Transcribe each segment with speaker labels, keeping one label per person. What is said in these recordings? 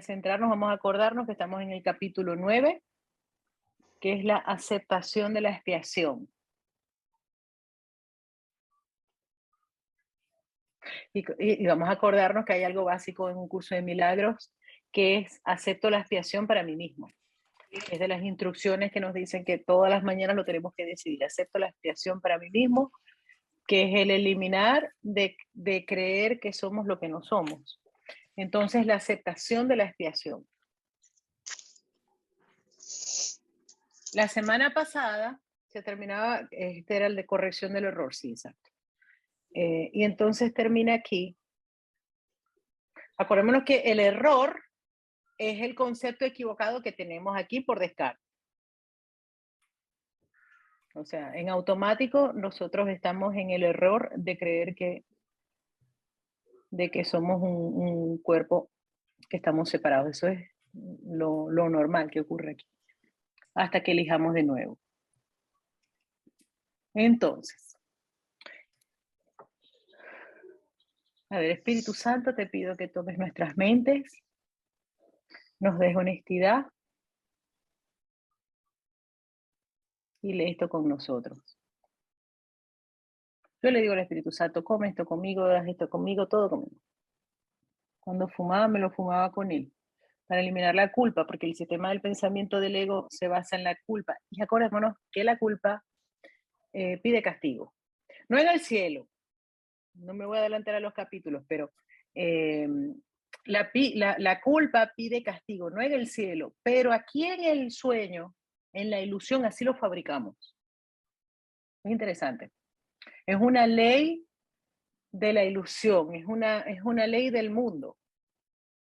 Speaker 1: centrarnos, vamos a acordarnos que estamos en el capítulo 9, que es la aceptación de la expiación. Y vamos a acordarnos que hay algo básico en un curso de milagros, que es acepto la expiación para mí mismo. Es de las instrucciones que nos dicen que todas las mañanas lo tenemos que decidir. Acepto la expiación para mí mismo, que es el eliminar de creer que somos lo que no somos. Entonces, la aceptación de la expiación. La semana pasada se terminaba, este era el de corrección del error, sí, exacto. Y entonces termina aquí. Acordémonos que el error es el concepto equivocado que tenemos aquí por descarte. O sea, en automático nosotros estamos en el error de creer de que somos un cuerpo que estamos separados. Eso es lo normal que ocurre aquí, hasta que elijamos de nuevo. Entonces, a ver, Espíritu Santo, te pido que tomes nuestras mentes, nos des honestidad y lee esto con nosotros. Yo le digo al Espíritu Santo, come esto conmigo, haz esto conmigo, todo conmigo. Cuando fumaba, me lo fumaba con él, para eliminar la culpa, porque el sistema del pensamiento del ego se basa en la culpa. Y acordémonos que la culpa pide castigo. No en el cielo, no me voy a adelantar a los capítulos, pero eh, la culpa pide castigo, no en el cielo, pero aquí en el sueño, en la ilusión, así lo fabricamos. Es interesante. Es una ley de la ilusión, es una ley del mundo,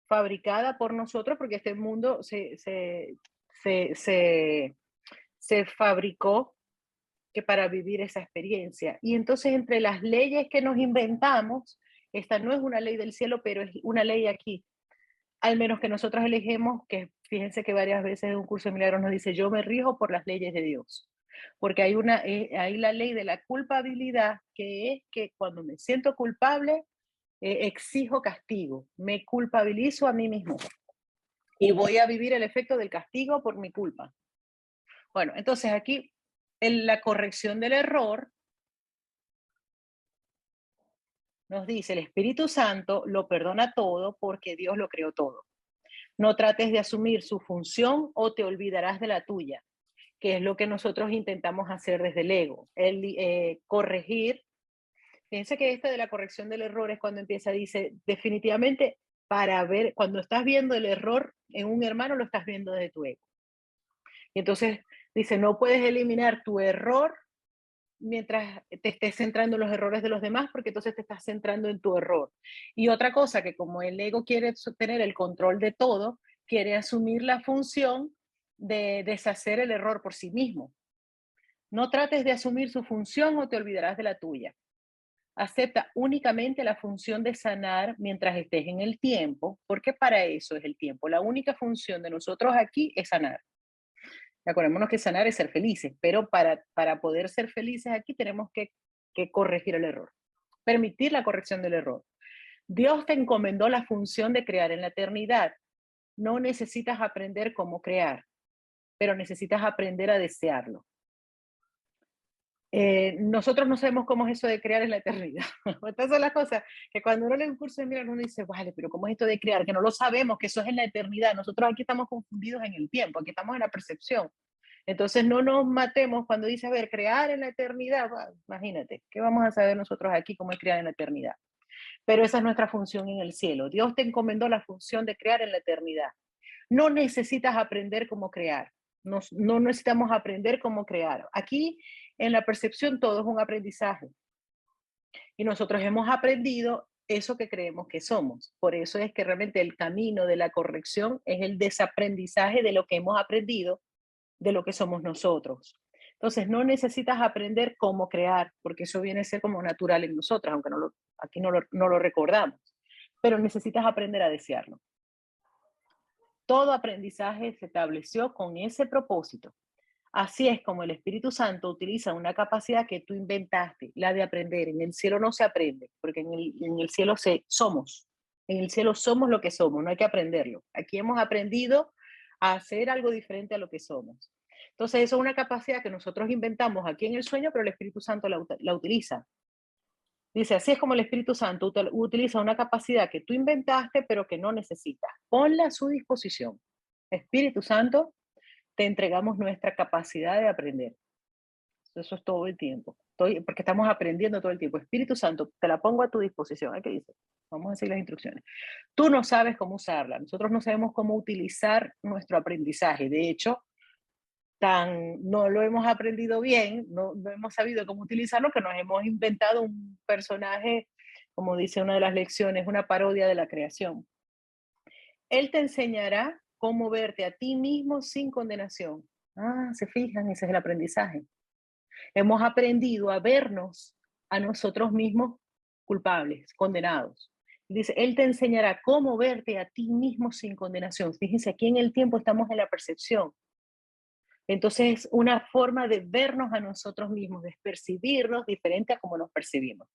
Speaker 1: fabricada por nosotros, porque este mundo se fabricó que para vivir esa experiencia. Y entonces entre las leyes que nos inventamos, esta no es una ley del cielo, pero es una ley aquí. Al menos que nosotros elegimos, que fíjense que varias veces en un curso de milagros nos dice, yo me rijo por las leyes de Dios. Porque hay la ley de la culpabilidad, que es que cuando me siento culpable, exijo castigo, me culpabilizo a mí mismo y voy a vivir el efecto del castigo por mi culpa. Bueno, entonces aquí en la corrección del error nos dice el Espíritu Santo lo perdona todo porque Dios lo creó todo. No trates de asumir su función o te olvidarás de la tuya, que es lo que nosotros intentamos hacer desde el ego, corregir. Fíjense que esta de la corrección del error es cuando empieza, dice, definitivamente, para ver, cuando estás viendo el error en un hermano, lo estás viendo desde tu ego. Y entonces dice, no puedes eliminar tu error mientras te estés centrando en los errores de los demás, porque entonces te estás centrando en tu error. Y otra cosa, que como el ego quiere tener el control de todo, quiere asumir la función de deshacer el error por sí mismo. No trates de asumir su función o te olvidarás de la tuya. Acepta únicamente la función de sanar mientras estés en el tiempo, porque para eso es el tiempo. La única función de nosotros aquí es sanar. Acordémonos que sanar es ser felices, pero para poder ser felices aquí tenemos que corregir el error, permitir la corrección del error. Dios te encomendó la función de crear en la eternidad. No necesitas aprender cómo crear, pero necesitas aprender a desearlo. Nosotros no sabemos cómo es eso de crear en la eternidad. Estas son las cosas que cuando uno lee un curso de milagros uno dice, vale, pero ¿cómo es esto de crear? Que no lo sabemos, que eso es en la eternidad. Nosotros aquí estamos confundidos en el tiempo, aquí estamos en la percepción. Entonces no nos matemos cuando dice, a ver, crear en la eternidad. Bueno, imagínate, ¿qué vamos a saber nosotros aquí cómo es crear en la eternidad? Pero esa es nuestra función en el cielo. Dios te encomendó la función de crear en la eternidad. No necesitas aprender cómo crear. No necesitamos aprender cómo crear. Aquí en la percepción todo es un aprendizaje. Y nosotros hemos aprendido eso que creemos que somos. Por eso es que realmente el camino de la corrección es el desaprendizaje de lo que hemos aprendido, de lo que somos nosotros. Entonces, no necesitas aprender cómo crear, porque eso viene a ser como natural en nosotros, aunque aquí no lo recordamos. Pero necesitas aprender a desearlo. Todo aprendizaje se estableció con ese propósito. Así es como el Espíritu Santo utiliza una capacidad que tú inventaste, la de aprender. En el cielo no se aprende, porque en el cielo somos. En el cielo somos lo que somos, no hay que aprenderlo. Aquí hemos aprendido a hacer algo diferente a lo que somos. Entonces, eso es una capacidad que nosotros inventamos aquí en el sueño, pero el Espíritu Santo la utiliza. Dice, así es como el Espíritu Santo utiliza una capacidad que tú inventaste, pero que no necesitas. Ponla a su disposición. Espíritu Santo, te entregamos nuestra capacidad de aprender. Eso es todo el tiempo. Porque estamos aprendiendo todo el tiempo. Espíritu Santo, te la pongo a tu disposición. ¿Qué dice? Vamos a seguir las instrucciones. Tú no sabes cómo usarla. Nosotros no sabemos cómo utilizar nuestro aprendizaje. De hecho, no lo hemos aprendido bien, no hemos sabido cómo utilizarlo, que nos hemos inventado un personaje, como dice una de las lecciones, una parodia de la creación. Él te enseñará cómo verte a ti mismo sin condenación. Se fijan, ese es el aprendizaje. Hemos aprendido a vernos a nosotros mismos culpables, condenados. Dice, Él te enseñará cómo verte a ti mismo sin condenación. Fíjense, aquí en el tiempo estamos en la percepción. Entonces, es una forma de vernos a nosotros mismos, de percibirnos diferente a como nos percibimos.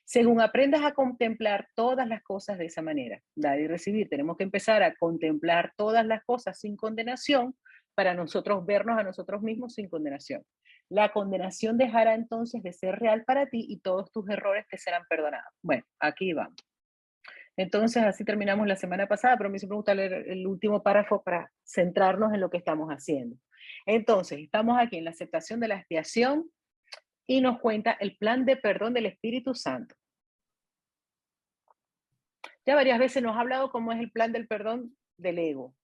Speaker 1: Según aprendas a contemplar todas las cosas de esa manera, dar y recibir, tenemos que empezar a contemplar todas las cosas sin condenación para nosotros vernos a nosotros mismos sin condenación. La condenación dejará entonces de ser real para ti y todos tus errores te serán perdonados. Bueno, aquí vamos. Entonces, así terminamos la semana pasada, pero a mí siempre me gusta leer el último párrafo para centrarnos en lo que estamos haciendo. Entonces, estamos aquí en la aceptación de la expiación y nos cuenta el plan de perdón del Espíritu Santo. Ya varias veces nos ha hablado cómo es el plan del perdón del ego.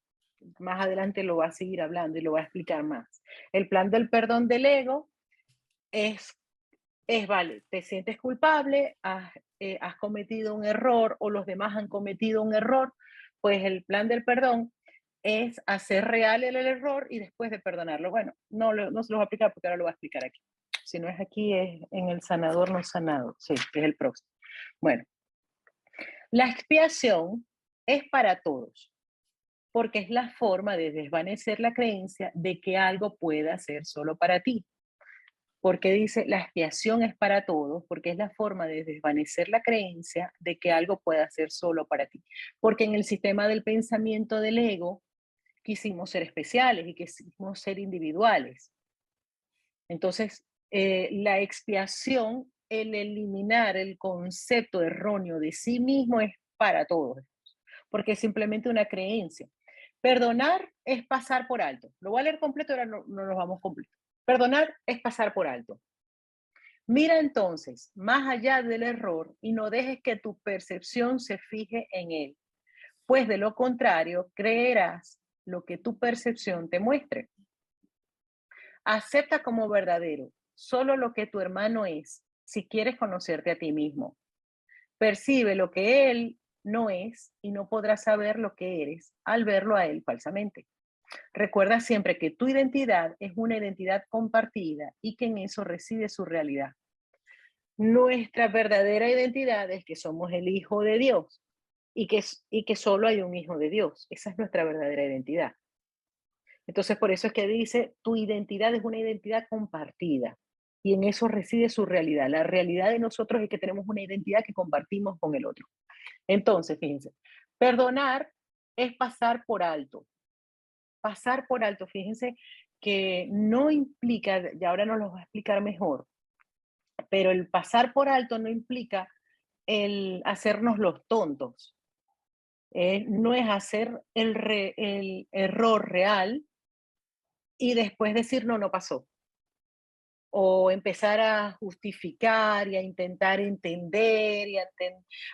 Speaker 1: Más adelante lo va a seguir hablando y lo va a explicar más. El plan del perdón del ego es vale, te sientes culpable, has cometido un error o los demás han cometido un error, pues el plan del perdón es hacer real el error y después de perdonarlo. Bueno, no se lo voy a explicar porque ahora lo voy a explicar aquí. Si no es aquí, es en el sanador no sanado. Sí, es el próximo. Bueno, la expiación es para todos, porque es la forma de desvanecer la creencia de que algo pueda ser solo para ti. Porque dice, la expiación es para todos, porque es la forma de desvanecer la creencia de que algo pueda ser solo para ti. Porque en el sistema del pensamiento del ego, quisimos ser especiales y quisimos ser individuales. Entonces, la expiación, el eliminar el concepto erróneo de sí mismo es para todos, porque es simplemente una creencia. Perdonar es pasar por alto. Lo voy a leer completo, ahora no nos vamos completo. Perdonar es pasar por alto. Mira entonces más allá del error y no dejes que tu percepción se fije en él, pues de lo contrario creerás lo que tu percepción te muestre. Acepta como verdadero solo lo que tu hermano es si quieres conocerte a ti mismo. Percibe lo que él no es y no podrás saber lo que eres al verlo a él falsamente. Recuerda siempre que tu identidad es una identidad compartida y que en eso reside su realidad. Nuestra verdadera identidad es que somos el Hijo de Dios y que solo hay un Hijo de Dios. Esa es nuestra verdadera identidad. Entonces, por eso es que dice, tu identidad es una identidad compartida y en eso reside su realidad. La realidad de nosotros es que tenemos una identidad que compartimos con el otro. Entonces, fíjense, perdonar es pasar por alto. Pasar por alto, fíjense que no implica, y ahora nos lo va a explicar mejor, pero el pasar por alto no implica el hacernos los tontos. No es hacer el error real y después decir no, no pasó. O empezar a justificar y a intentar entender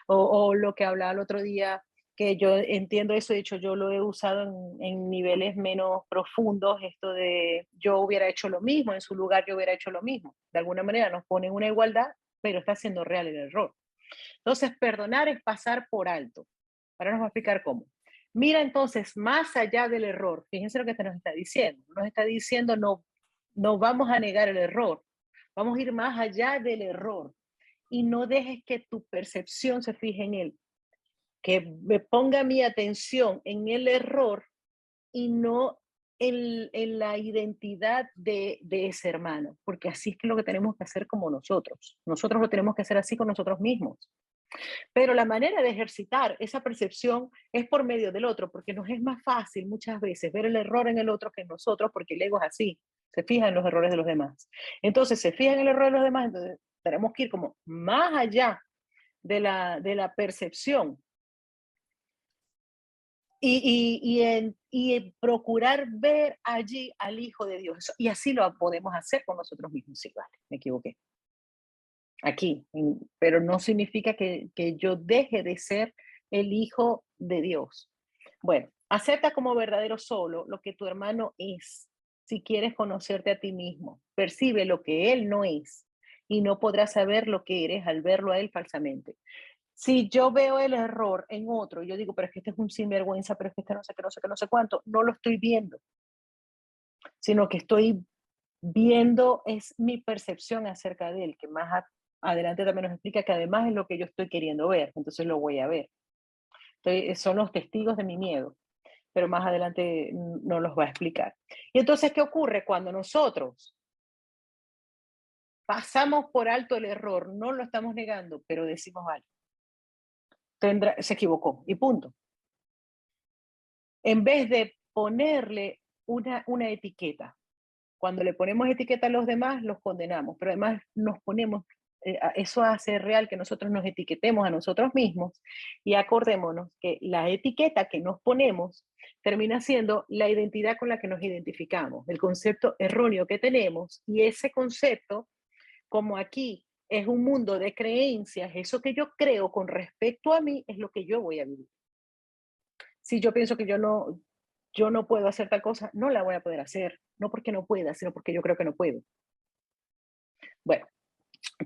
Speaker 1: o lo que hablaba el otro día, que yo entiendo eso, de hecho yo lo he usado en niveles menos profundos, esto de yo hubiera hecho lo mismo, en su lugar yo hubiera hecho lo mismo. De alguna manera nos pone una igualdad, pero está siendo real el error. Entonces, perdonar es pasar por alto. Ahora nos va a explicar cómo. Mira entonces más allá del error. Fíjense lo que nos está diciendo. Nos está diciendo no vamos a negar el error. Vamos a ir más allá del error. Y no dejes que tu percepción se fije en él. Que me ponga mi atención en el error y no en la identidad de ese hermano. Porque así es que lo que tenemos que hacer como nosotros. Nosotros lo tenemos que hacer así con nosotros mismos. Pero la manera de ejercitar esa percepción es por medio del otro, porque nos es más fácil muchas veces ver el error en el otro que en nosotros, porque el ego es así, se fija en los errores de los demás. Entonces, se fija en el error de los demás, entonces tenemos que ir como más allá de la percepción y en procurar ver allí al Hijo de Dios. Y así lo podemos hacer con nosotros mismos. Sí, vale, me equivoqué. Aquí, pero no significa que yo deje de ser el hijo de Dios. Bueno, acepta como verdadero solo lo que tu hermano es. Si quieres conocerte a ti mismo, percibe lo que él no es y no podrás saber lo que eres al verlo a él falsamente. Si yo veo el error en otro, yo digo, pero es que este es un sinvergüenza, pero es que este no sé qué, no sé qué, no sé cuánto, no lo estoy viendo, sino que estoy viendo es mi percepción acerca de él, que más adelante también nos explica que además es lo que yo estoy queriendo ver, entonces lo voy a ver. Entonces, son los testigos de mi miedo, pero más adelante nos los va a explicar. Y entonces, ¿qué ocurre cuando nosotros pasamos por alto el error? No lo estamos negando, pero decimos, vale, se equivocó y punto. En vez de ponerle una etiqueta. Cuando le ponemos etiqueta a los demás, los condenamos, pero además nos ponemos, eso hace real que nosotros nos etiquetemos a nosotros mismos y acordémonos que la etiqueta que nos ponemos termina siendo la identidad con la que nos identificamos, el concepto erróneo que tenemos y ese concepto, como aquí es un mundo de creencias, eso que yo creo con respecto a mí es lo que yo voy a vivir. Si yo pienso que yo no puedo hacer tal cosa, no la voy a poder hacer, no porque no pueda, sino porque yo creo que no puedo. Bueno,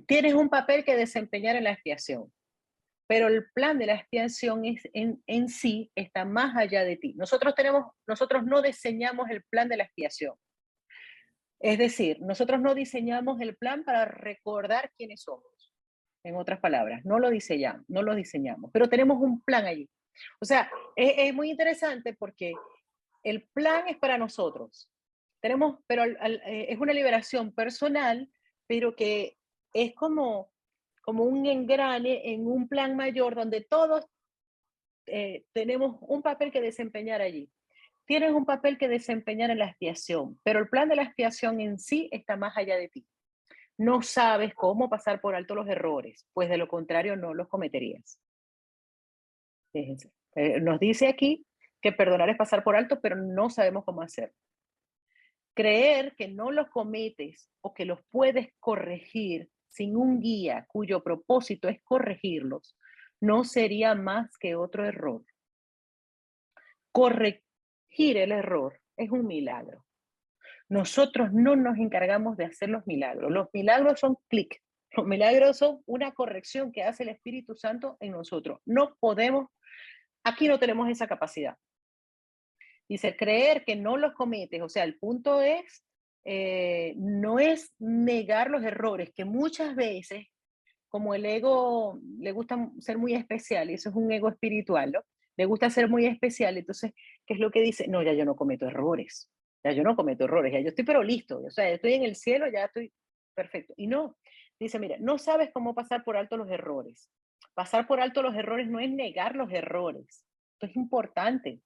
Speaker 1: tienes un papel que desempeñar en la expiación, pero el plan de la expiación en sí está más allá de ti. Nosotros no diseñamos el plan de la expiación. Es decir, nosotros no diseñamos el plan para recordar quiénes somos. En otras palabras, no lo diseñamos, pero tenemos un plan allí. O sea, es muy interesante porque el plan es para nosotros. Pero es una liberación personal, pero que es como un engrane en un plan mayor donde todos tenemos un papel que desempeñar allí. Tienes un papel que desempeñar en la expiación, pero el plan de la expiación en sí está más allá de ti. No sabes cómo pasar por alto los errores, pues de lo contrario no los cometerías. Fíjense. Nos dice aquí que perdonar es pasar por alto, pero no sabemos cómo hacerlo. Creer que no los cometes o que los puedes corregir sin un guía cuyo propósito es corregirlos, no sería más que otro error. Corregir el error es un milagro. Nosotros no nos encargamos de hacer los milagros. Los milagros son clic. Los milagros son una corrección que hace el Espíritu Santo en nosotros. No podemos, aquí no tenemos esa capacidad. Dice, creer que no los cometes, o sea, el punto es, no es negar los errores, que muchas veces, como el ego le gusta ser muy especial, y eso es un ego espiritual, ¿no? Le gusta ser muy especial, entonces, ¿qué es lo que dice? No, ya yo no cometo errores, ya yo no cometo errores, ya yo estoy pero listo, o sea, ya estoy en el cielo, ya estoy perfecto. Y no, dice, mira, no sabes cómo pasar por alto los errores. Pasar por alto los errores no es negar los errores, esto es importante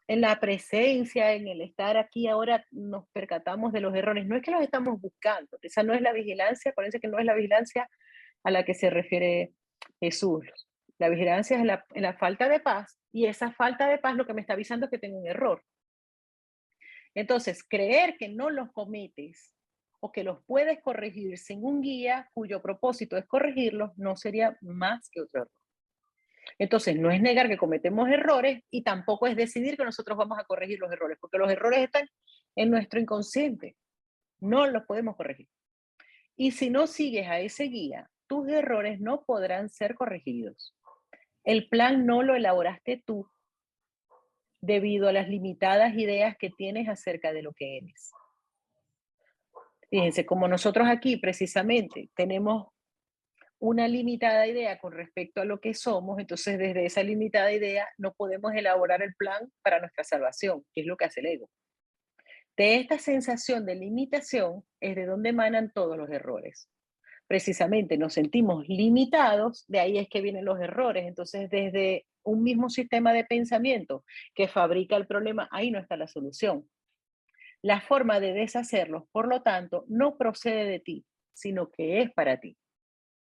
Speaker 1: en la presencia, en el estar aquí ahora, nos percatamos de los errores. No es que los estamos buscando, esa no es la vigilancia, parece que no es la vigilancia a la que se refiere Jesús. La vigilancia es en la falta de paz y esa falta de paz lo que me está avisando es que tengo un error. Entonces, creer que no los cometes o que los puedes corregir sin un guía cuyo propósito es corregirlos, no sería más que otro error. Entonces, no es negar que cometemos errores y tampoco es decidir que nosotros vamos a corregir los errores, porque los errores están en nuestro inconsciente, no los podemos corregir. Y si no sigues a ese guía, tus errores no podrán ser corregidos. El plan no lo elaboraste tú debido a las limitadas ideas que tienes acerca de lo que eres. Fíjense, como nosotros aquí precisamente tenemos una limitada idea con respecto a lo que somos, entonces desde esa limitada idea no podemos elaborar el plan para nuestra salvación, que es lo que hace el ego. De esta sensación de limitación es de donde emanan todos los errores. precisamente nos sentimos limitados, de ahí es que vienen los errores. Entonces, desde un mismo sistema de pensamiento que fabrica el problema, ahí no está la solución. La forma de deshacerlos, por lo tanto, no procede de ti, sino que es para ti.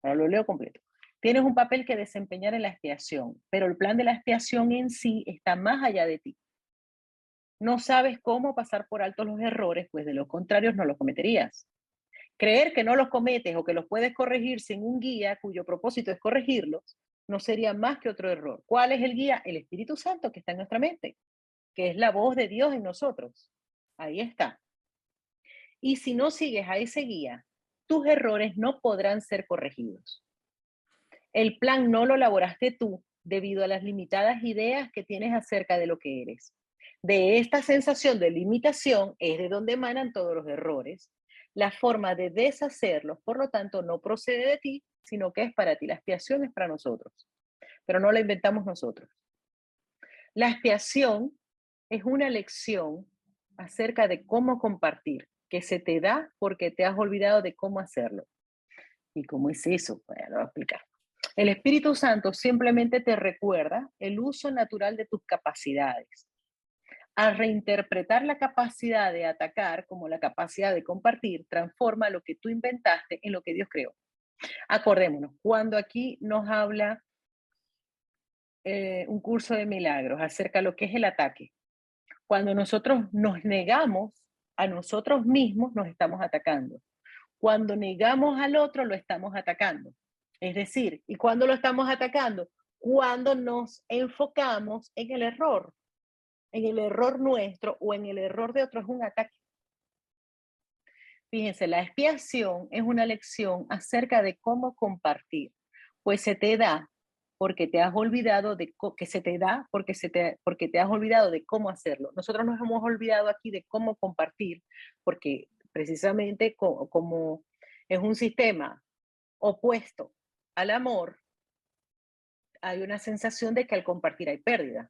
Speaker 1: Ahora lo leo completo. Tienes un papel que desempeñar en la expiación, pero el plan de la expiación en sí está más allá de ti. No sabes cómo pasar por alto los errores, pues de lo contrario no los cometerías. Creer que no los cometes o que los puedes corregir sin un guía cuyo propósito es corregirlos, no sería más que otro error. ¿Cuál es el guía? El Espíritu Santo que está en nuestra mente, que es la voz de Dios en nosotros. Ahí está. Y si no sigues a ese guía, tus errores no podrán ser corregidos. El plan no lo elaboraste tú debido a las limitadas ideas que tienes acerca de lo que eres. De esta sensación de limitación es de donde emanan todos los errores. La forma de deshacerlos, por lo tanto, no procede de ti, sino que es para ti. La expiación es para nosotros, pero no la inventamos nosotros. La expiación es una lección acerca de cómo compartir, que se te da porque te has olvidado de cómo hacerlo. ¿Y cómo es eso? Bueno, lo voy a explicar. El Espíritu Santo simplemente te recuerda el uso natural de tus capacidades. Al reinterpretar la capacidad de atacar como la capacidad de compartir, transforma lo que tú inventaste en lo que Dios creó. Acordémonos, cuando aquí nos habla un curso de milagros acerca de lo que es el ataque, cuando nosotros nos negamos a nosotros mismos, nos estamos atacando. Cuando negamos al otro, lo estamos atacando. Es decir, ¿y cuándo lo estamos atacando? Cuando nos enfocamos en el error nuestro o en el error de otro, es un ataque. Fíjense, la expiación es una lección acerca de cómo compartir, pues se te da porque te has olvidado de que se te da porque te has olvidado de cómo hacerlo. Nosotros nos hemos olvidado aquí de cómo compartir, porque precisamente como es un sistema opuesto al amor, hay una sensación de que al compartir hay pérdida.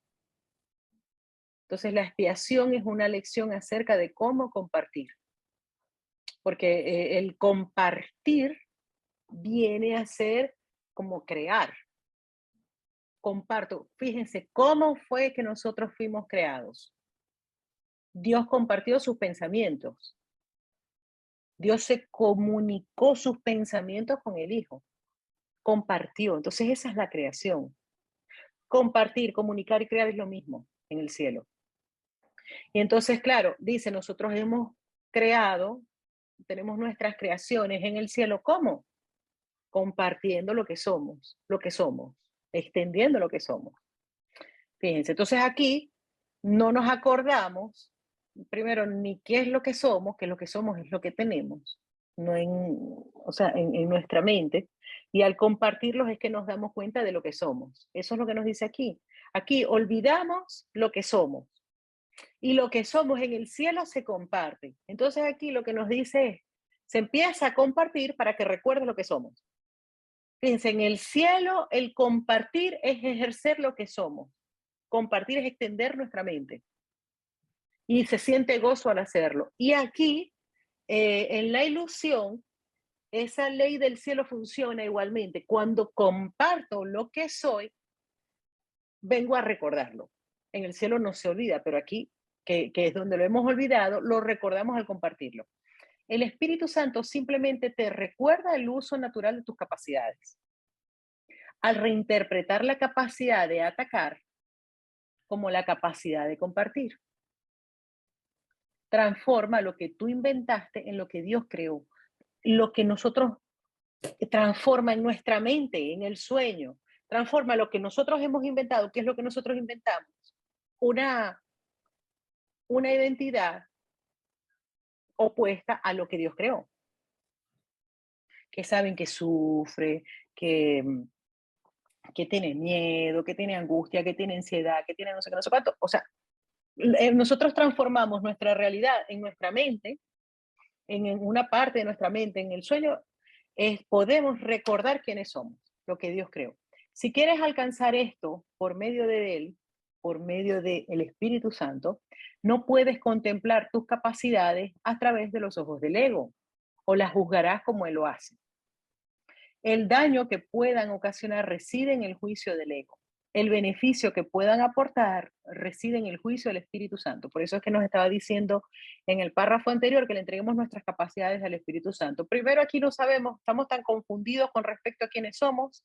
Speaker 1: Entonces la expiación es una lección acerca de cómo compartir, porque el compartir viene a ser como crear. Comparto, fíjense cómo fue que nosotros fuimos creados. Dios compartió sus pensamientos. Dios se comunicó sus pensamientos con el Hijo. Compartió. Entonces esa es la creación. Compartir, comunicar y crear es lo mismo en el cielo. Y entonces, claro, dice, nosotros hemos creado, tenemos nuestras creaciones en el cielo. ¿Cómo? Compartiendo lo que somos, extendiendo lo que somos. Fíjense, entonces aquí no nos acordamos, primero, ni qué es lo que somos, que lo que somos es lo que tenemos, no o sea, en nuestra mente, y al compartirlos es que nos damos cuenta de lo que somos. Eso es lo que nos dice aquí. Aquí olvidamos lo que somos, y lo que somos en el cielo se comparte. Entonces aquí lo que nos dice es, se empieza a compartir para que recuerdes lo que somos. Fíjense, en el cielo el compartir es ejercer lo que somos. Compartir es extender nuestra mente. Y se siente gozo al hacerlo. Y aquí, en la ilusión, esa ley del cielo funciona igualmente. Cuando comparto lo que soy, vengo a recordarlo. En el cielo no se olvida, pero aquí, que es donde lo hemos olvidado, lo recordamos al compartirlo. El Espíritu Santo simplemente te recuerda el uso natural de tus capacidades. Al reinterpretar la capacidad de atacar como la capacidad de compartir. Transforma lo que tú inventaste en lo que Dios creó. Lo que nosotros transforma en nuestra mente, en el sueño. Transforma lo que nosotros hemos inventado. ¿Qué es lo que nosotros inventamos? Una identidad opuesta a lo que Dios creó. Que saben que sufre, que tiene miedo, que tiene angustia, que tiene ansiedad, que tiene no sé qué, no sé cuánto. O sea, nosotros transformamos nuestra realidad en nuestra mente, en una parte de nuestra mente, en el sueño, podemos recordar quiénes somos, lo que Dios creó. Si quieres alcanzar esto por medio de Él, por medio del Espíritu Santo, no puedes contemplar tus capacidades a través de los ojos del ego o las juzgarás como Él lo hace. El daño que puedan ocasionar reside en el juicio del ego. El beneficio que puedan aportar reside en el juicio del Espíritu Santo. Por eso es que nos estaba diciendo en el párrafo anterior que le entreguemos nuestras capacidades al Espíritu Santo. Primero, aquí no sabemos, estamos tan confundidos con respecto a quiénes somos,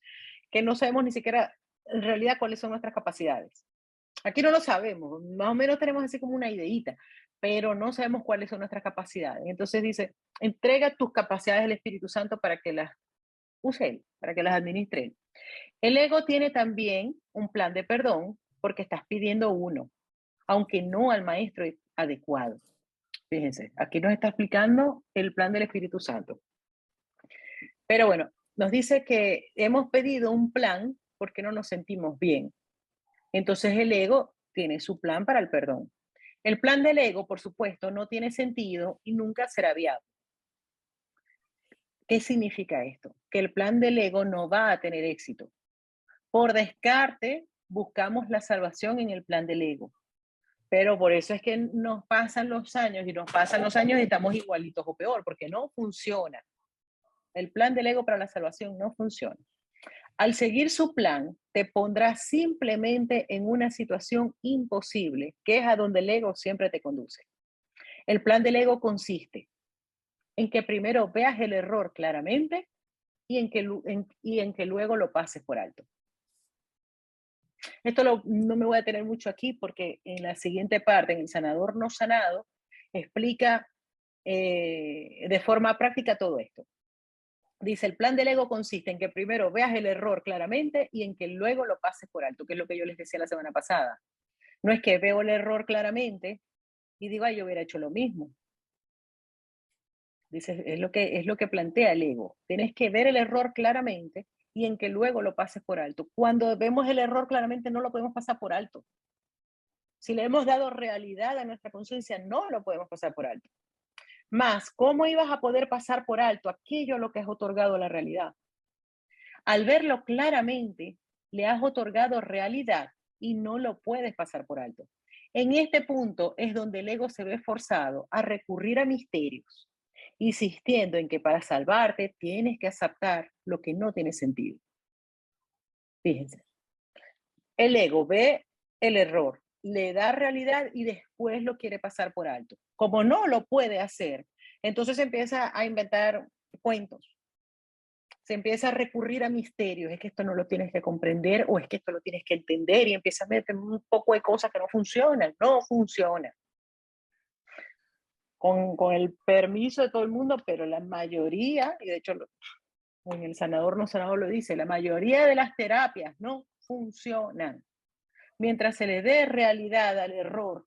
Speaker 1: que no sabemos ni siquiera en realidad cuáles son nuestras capacidades. Aquí no lo sabemos, más o menos tenemos así como una ideita, pero no sabemos cuáles son nuestras capacidades. Entonces dice, entrega tus capacidades al Espíritu Santo para que las use Él, para que las administre Él. El ego tiene también un plan de perdón porque estás pidiendo uno, aunque no al maestro adecuado. Fíjense, aquí nos está explicando el plan del Espíritu Santo. Pero bueno, nos dice que hemos pedido un plan porque no nos sentimos bien. Entonces el ego tiene su plan para el perdón. El plan del ego, por supuesto, no tiene sentido y nunca será viable. ¿Qué significa esto? Que el plan del ego no va a tener éxito. Por descarte, buscamos la salvación en el plan del ego. Pero por eso es que nos pasan los años y estamos igualitos o peor, porque no funciona. El plan del ego para la salvación no funciona. Al seguir su plan, te pondrás simplemente en una situación imposible, que es a donde el ego siempre te conduce. El plan del ego consiste en que primero veas el error claramente y en que luego lo pases por alto. No me voy a tener mucho aquí porque en la siguiente parte, en el sanador no sanado, explica de forma práctica todo esto. Dice, el plan del ego consiste en que primero veas el error claramente y en que luego lo pases por alto, que es lo que yo les decía la semana pasada. No es que veo el error claramente y digo, ay, yo hubiera hecho lo mismo. Dice, es lo que plantea el ego. Tienes que ver el error claramente y en que luego lo pases por alto. Cuando vemos el error claramente no lo podemos pasar por alto. Si le hemos dado realidad a nuestra conciencia, no lo podemos pasar por alto. Más, ¿cómo ibas a poder pasar por alto aquello a lo que has otorgado la realidad? Al verlo claramente, le has otorgado realidad y no lo puedes pasar por alto. En este punto es donde el ego se ve forzado a recurrir a misterios, insistiendo en que para salvarte tienes que aceptar lo que no tiene sentido. Fíjense, el ego ve el error, le da realidad y después lo quiere pasar por alto. Como no lo puede hacer, entonces empieza a inventar cuentos. Se empieza a recurrir a misterios, es que esto no lo tienes que comprender o es que esto lo tienes que entender y empieza a meter un poco de cosas que no funcionan, con el permiso de todo el mundo, pero la mayoría, y de hecho en el sanador no sanado lo dice, la mayoría de las terapias no funcionan. Mientras se le dé realidad al error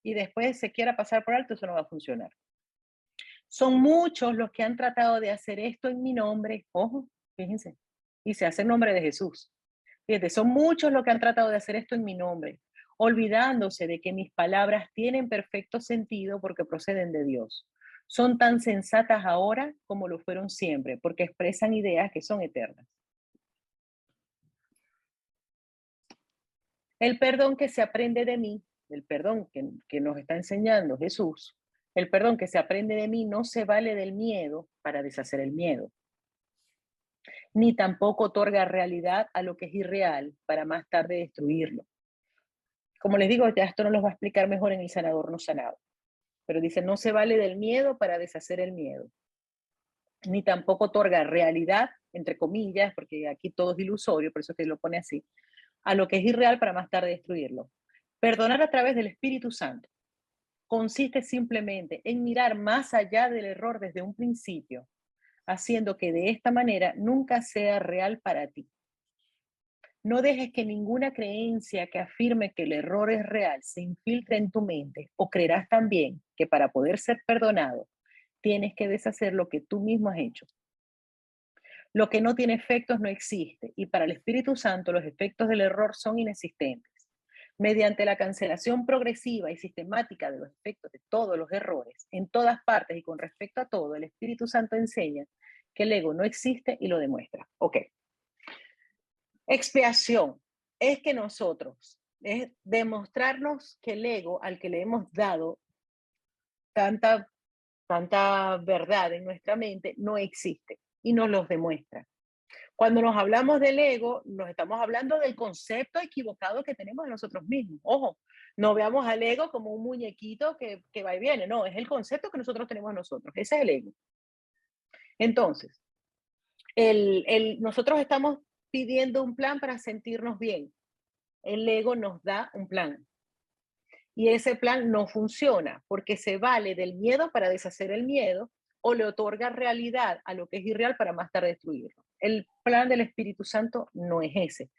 Speaker 1: y después se quiera pasar por alto, eso no va a funcionar. Son muchos los que han tratado de hacer esto en mi nombre, ojo, fíjense, y se hace en nombre de Jesús. Fíjate, son muchos los que han tratado de hacer esto en mi nombre, olvidándose de que mis palabras tienen perfecto sentido porque proceden de Dios. Son tan sensatas ahora como lo fueron siempre, porque expresan ideas que son eternas. El perdón que se aprende de mí, el perdón que nos está enseñando Jesús, el perdón que se aprende de mí no se vale del miedo para deshacer el miedo, ni tampoco otorga realidad a lo que es irreal para más tarde destruirlo. Como les digo, ya esto nos lo va a explicar mejor en el sanador no sanado. Pero dice, no se vale del miedo para deshacer el miedo. Ni tampoco otorga realidad, entre comillas, porque aquí todo es ilusorio, por eso que lo pone así, a lo que es irreal para más tarde destruirlo. Perdonar a través del Espíritu Santo consiste simplemente en mirar más allá del error desde un principio, haciendo que de esta manera nunca sea real para ti. No dejes que ninguna creencia que afirme que el error es real se infiltre en tu mente o creerás también que para poder ser perdonado tienes que deshacer lo que tú mismo has hecho. Lo que no tiene efectos no existe y para el Espíritu Santo los efectos del error son inexistentes. Mediante la cancelación progresiva y sistemática de los efectos de todos los errores, en todas partes y con respecto a todo, el Espíritu Santo enseña que el ego no existe y lo demuestra. Ok. Expiación es que nosotros, es demostrarnos que el ego al que le hemos dado tanta verdad en nuestra mente no existe y nos los demuestra. Cuando nos hablamos del ego, nos estamos hablando del concepto equivocado que tenemos de nosotros mismos. Ojo, no veamos al ego como un muñequito que va y viene. No, es el concepto que nosotros tenemos de nosotros. Ese es el ego. Entonces, nosotros estamos pidiendo un plan para sentirnos bien. El ego nos da un plan. Y ese plan no funciona porque se vale del miedo para deshacer el miedo o le otorga realidad a lo que es irreal para más tarde destruirlo. El plan del Espíritu Santo no es ese.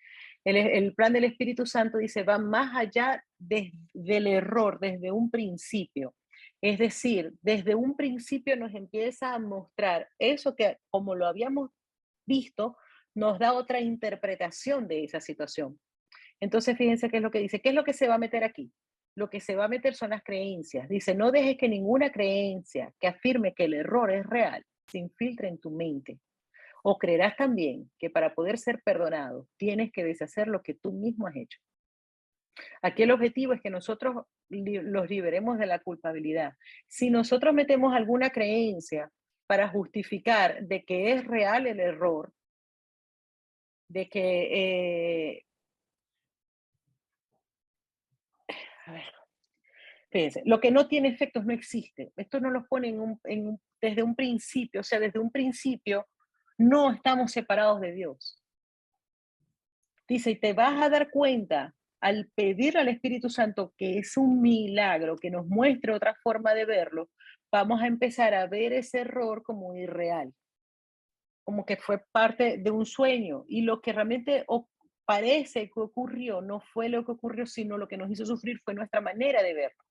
Speaker 1: El plan del Espíritu Santo dice, va más allá del error desde un principio. Es decir, desde un principio nos empieza a mostrar eso que, como lo habíamos visto, nos da otra interpretación de esa situación. Entonces, fíjense qué es lo que dice. ¿Qué es lo que se va a meter aquí? Lo que se va a meter son las creencias. Dice, no dejes que ninguna creencia que afirme que el error es real se infiltre en tu mente. O creerás también que para poder ser perdonado tienes que deshacer lo que tú mismo has hecho. Aquí el objetivo es que nosotros los liberemos de la culpabilidad. Si nosotros metemos alguna creencia para justificar de que es real el error, de que a ver, fíjense, lo que no tiene efectos no existe. Esto no lo pone desde un principio, o sea, desde un principio no estamos separados de Dios. Dice, y te vas a dar cuenta al pedir al Espíritu Santo, que es un milagro, que nos muestre otra forma de verlo, vamos a empezar a ver ese error como irreal, como que fue parte de un sueño, y lo que realmente parece que ocurrió no fue lo que ocurrió, sino lo que nos hizo sufrir fue nuestra manera de verlo.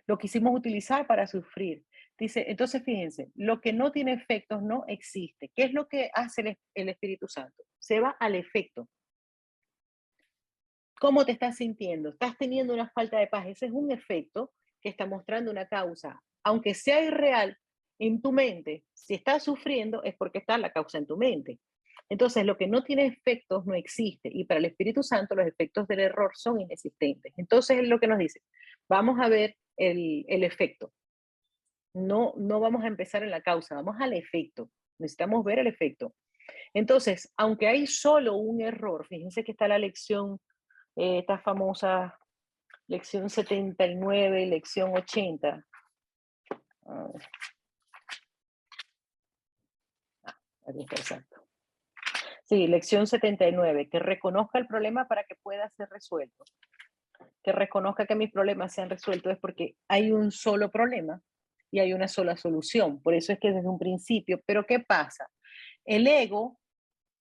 Speaker 1: Lo quisimos utilizar para sufrir. Dice, entonces fíjense, lo que no tiene efectos no existe. ¿Qué es lo que hace el Espíritu Santo? Se va al efecto. ¿Cómo te estás sintiendo? ¿Estás teniendo una falta de paz? Ese es un efecto que está mostrando una causa. Aunque sea irreal en tu mente, si estás sufriendo es porque está la causa en tu mente. Entonces, lo que no tiene efectos no existe. Y para el Espíritu Santo, los efectos del error son inexistentes. Entonces, es lo que nos dice. Vamos a ver el efecto. No vamos a empezar en la causa, vamos al efecto. Necesitamos ver el efecto. Entonces, aunque hay solo un error, fíjense que está la lección, esta famosa lección 79 y lección 80. Aquí está, exacto. Sí, lección 79, que reconozca el problema para que pueda ser resuelto. Que reconozca que mis problemas se han resuelto es porque hay un solo problema y hay una sola solución. Por eso es que desde un principio, pero ¿qué pasa? El ego,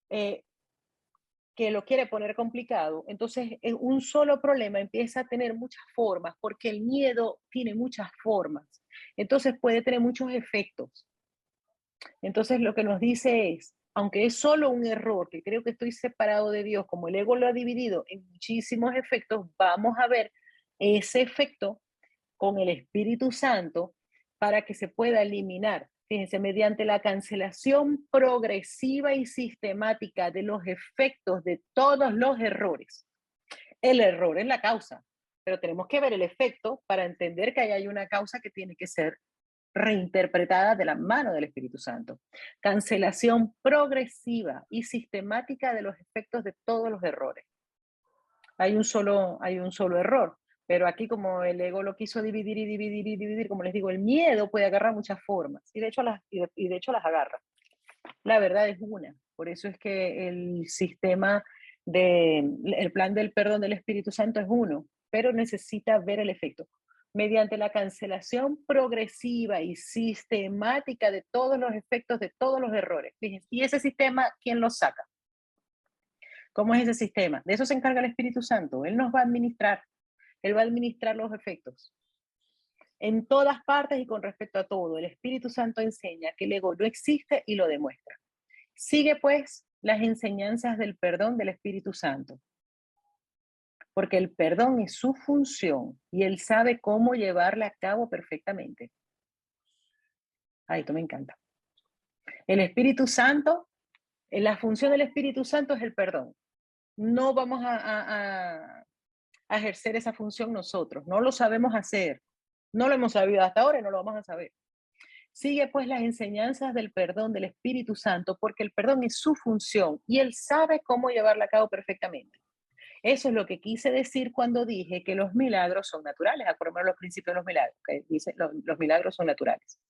Speaker 1: que lo quiere poner complicado, entonces un solo problema empieza a tener muchas formas, porque el miedo tiene muchas formas, entonces puede tener muchos efectos. Entonces lo que nos dice es, aunque es solo un error, que creo que estoy separado de Dios, como el ego lo ha dividido en muchísimos efectos, vamos a ver ese efecto con el Espíritu Santo para que se pueda eliminar. Fíjense, mediante la cancelación progresiva y sistemática de los efectos de todos los errores. El error es la causa, pero tenemos que ver el efecto para entender que ahí hay una causa que tiene que ser reinterpretada de la mano del Espíritu Santo. Cancelación progresiva y sistemática de los efectos de todos los errores. Hay un solo error, pero aquí como el ego lo quiso dividir y dividir y dividir, como les digo, el miedo puede agarrar muchas formas y de hecho las agarra. La verdad es una. Por eso es que el plan del perdón del Espíritu Santo es uno, pero necesita ver el efecto. Mediante la cancelación progresiva y sistemática de todos los efectos de todos los errores. Fíjense, y ese sistema, ¿quién lo saca? ¿Cómo es ese sistema? De eso se encarga el Espíritu Santo. Él nos va a administrar. Él va a administrar los efectos. En todas partes y con respecto a todo, el Espíritu Santo enseña que el ego no existe y lo demuestra. Sigue pues las enseñanzas del perdón del Espíritu Santo, porque el perdón es su función y él sabe cómo llevarla a cabo perfectamente. Ay, esto me encanta. El Espíritu Santo, la función del Espíritu Santo es el perdón. No vamos a ejercer esa función nosotros, no lo sabemos hacer, no lo hemos sabido hasta ahora y no lo vamos a saber. Sigue pues las enseñanzas del perdón del Espíritu Santo, porque el perdón es su función y Él sabe cómo llevarla a cabo perfectamente. Eso es lo que quise decir cuando dije que los milagros son naturales, acordémonos los principios de los milagros, que dice los milagros son naturales.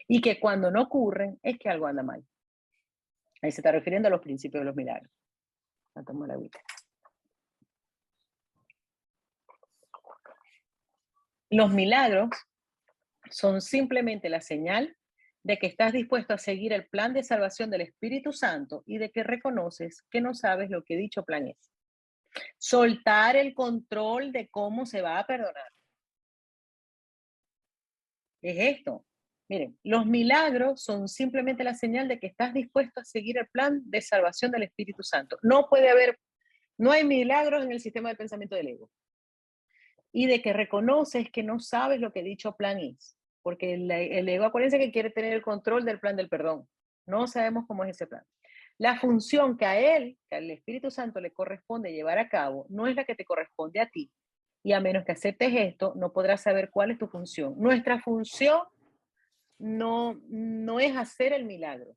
Speaker 1: Y que cuando no ocurren es que algo anda mal. Ahí se está refiriendo a los principios de los milagros. A tomar agüita. Los milagros son simplemente la señal de que estás dispuesto a seguir el plan de salvación del Espíritu Santo y de que reconoces que no sabes lo que dicho plan es. Soltar el control de cómo se va a perdonar. Es esto. Miren, los milagros son simplemente la señal de que estás dispuesto a seguir el plan de salvación del Espíritu Santo. No hay milagros en el sistema de pensamiento del ego. Y de que reconoces que no sabes lo que dicho plan es. Porque el ego, acuérdense que quiere tener el control del plan del perdón. No sabemos cómo es ese plan. La función que a él, que al Espíritu Santo le corresponde llevar a cabo, no es la que te corresponde a ti. Y a menos que aceptes esto, no podrás saber cuál es tu función. Nuestra función no es hacer el milagro.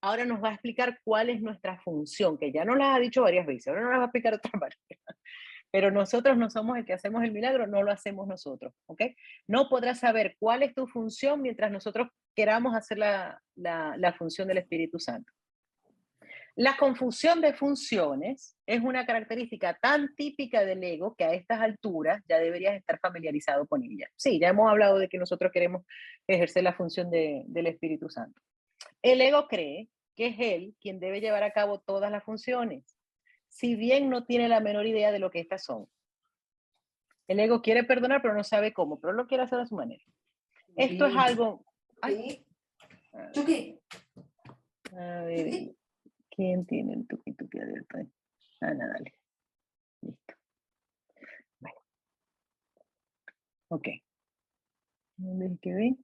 Speaker 1: Ahora nos va a explicar cuál es nuestra función, que ya nos la ha dicho varias veces. Ahora nos la va a explicar de otra manera. Pero nosotros no somos el que hacemos el milagro, no lo hacemos nosotros, ¿ok? No podrás saber cuál es tu función mientras nosotros queramos hacer la función del Espíritu Santo. La confusión de funciones es una característica tan típica del ego que a estas alturas ya deberías estar familiarizado con ella. Sí, ya hemos hablado de que nosotros queremos ejercer la función del Espíritu Santo. El ego cree que es él quien debe llevar a cabo todas las funciones, si bien no tiene la menor idea de lo que estas son. El ego quiere perdonar, pero no sabe cómo, pero lo quiere hacer a su manera. Esto es algo... Ay, a ver, ¿quién tiene el tuki abierto ahí? Ana, dale. Listo. Bueno. Ok. ¿Dónde quedé?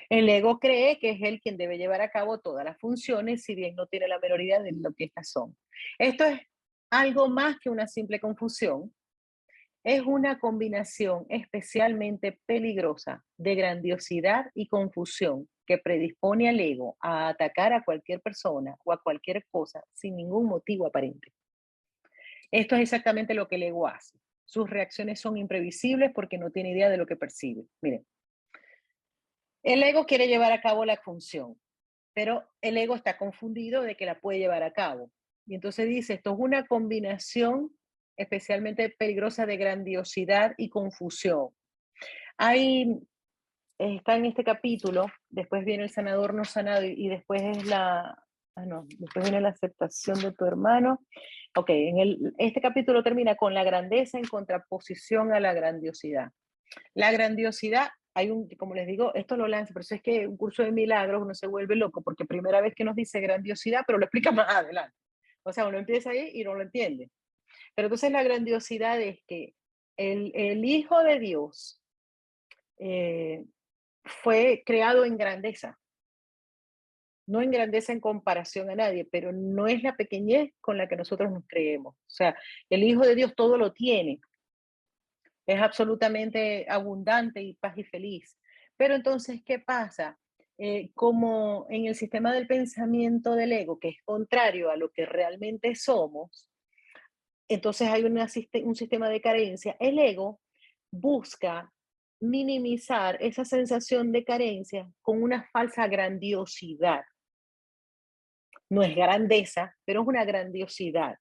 Speaker 1: El ego cree que es él quien debe llevar a cabo todas las funciones, si bien no tiene la menor idea de lo que estas son. Esto es algo más que una simple confusión. Es una combinación especialmente peligrosa de grandiosidad y confusión que predispone al ego a atacar a cualquier persona o a cualquier cosa sin ningún motivo aparente. Esto es exactamente lo que el ego hace. Sus reacciones son imprevisibles porque no tiene idea de lo que percibe. Miren, el ego quiere llevar a cabo la función, pero el ego está confundido de que la puede llevar a cabo. Y entonces dice, esto es una combinación especialmente peligrosa de grandiosidad y confusión. Está en este capítulo, después viene el sanador no sanado y después es después viene la aceptación de tu hermano. Ok, este capítulo termina con la grandeza en contraposición a la grandiosidad. La grandiosidad, como les digo, esto lo lanza, pero eso es que un curso de milagros uno se vuelve loco porque primera vez que nos dice grandiosidad, pero lo explica más adelante. O sea, uno empieza ahí y no lo entiende. Pero entonces la grandiosidad es que el Hijo de Dios fue creado en grandeza, no en grandeza en comparación a nadie, pero no es la pequeñez con la que nosotros nos creemos. O sea, el Hijo de Dios todo lo tiene, es absolutamente abundante y paz y feliz. Pero entonces, ¿qué pasa? Como en el sistema del pensamiento del ego, que es contrario a lo que realmente somos, entonces hay un sistema de carencia. El ego busca minimizar esa sensación de carencia con una falsa grandiosidad. No es grandeza, pero es una grandiosidad.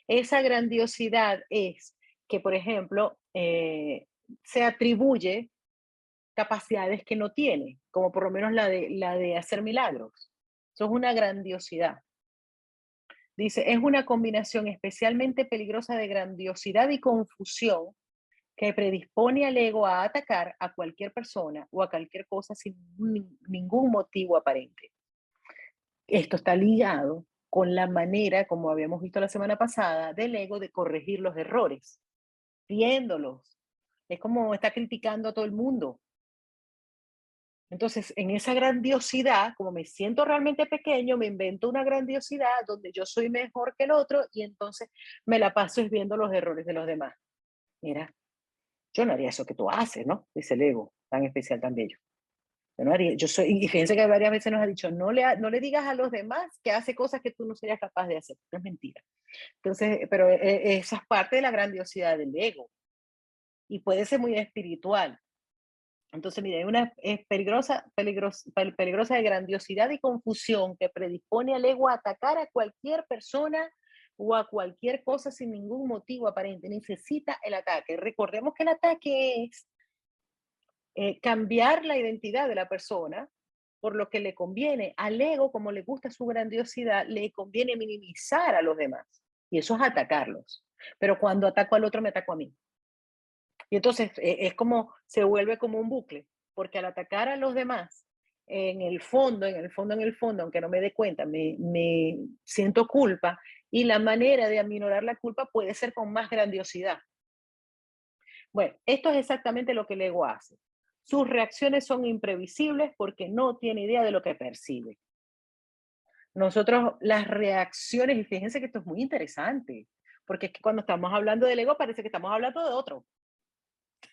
Speaker 1: Esa grandiosidad es que, por ejemplo, se atribuye capacidades que no tiene, como por lo menos la de hacer milagros. Eso es una grandiosidad. Dice, es una combinación especialmente peligrosa de grandiosidad y confusión que predispone al ego a atacar a cualquier persona o a cualquier cosa sin ningún motivo aparente. Esto está ligado con la manera, como habíamos visto la semana pasada, del ego de corregir los errores, viéndolos. Es como está criticando a todo el mundo. Entonces, en esa grandiosidad, como me siento realmente pequeño, me invento una grandiosidad donde yo soy mejor que el otro y entonces me la paso viendo los errores de los demás. Mira, yo no haría eso que tú haces, ¿no? Dice el ego. tan especial, tan bello. Yo soy, y fíjense que varias veces nos ha dicho, no le digas a los demás que hace cosas que tú no serías capaz de hacer. No es mentira. Entonces, pero esa es parte de la grandiosidad del ego y puede ser muy espiritual. Entonces, mire, hay una peligrosa de grandiosidad y confusión que predispone al ego a atacar a cualquier persona o a cualquier cosa sin ningún motivo aparente. Necesita el ataque. Recordemos que el ataque es cambiar la identidad de la persona por lo que le conviene. Al ego, como le gusta su grandiosidad, le conviene minimizar a los demás. Y eso es atacarlos. Pero cuando ataco al otro, me ataco a mí. Y entonces es como, se vuelve como un bucle, porque al atacar a los demás, aunque no me dé cuenta, me siento culpa y la manera de aminorar la culpa puede ser con más grandiosidad. Bueno, esto es exactamente lo que el ego hace. Sus reacciones son imprevisibles porque no tiene idea de lo que percibe. Nosotros, las reacciones, y fíjense que esto es muy interesante, porque es que cuando estamos hablando del ego parece que estamos hablando de otro.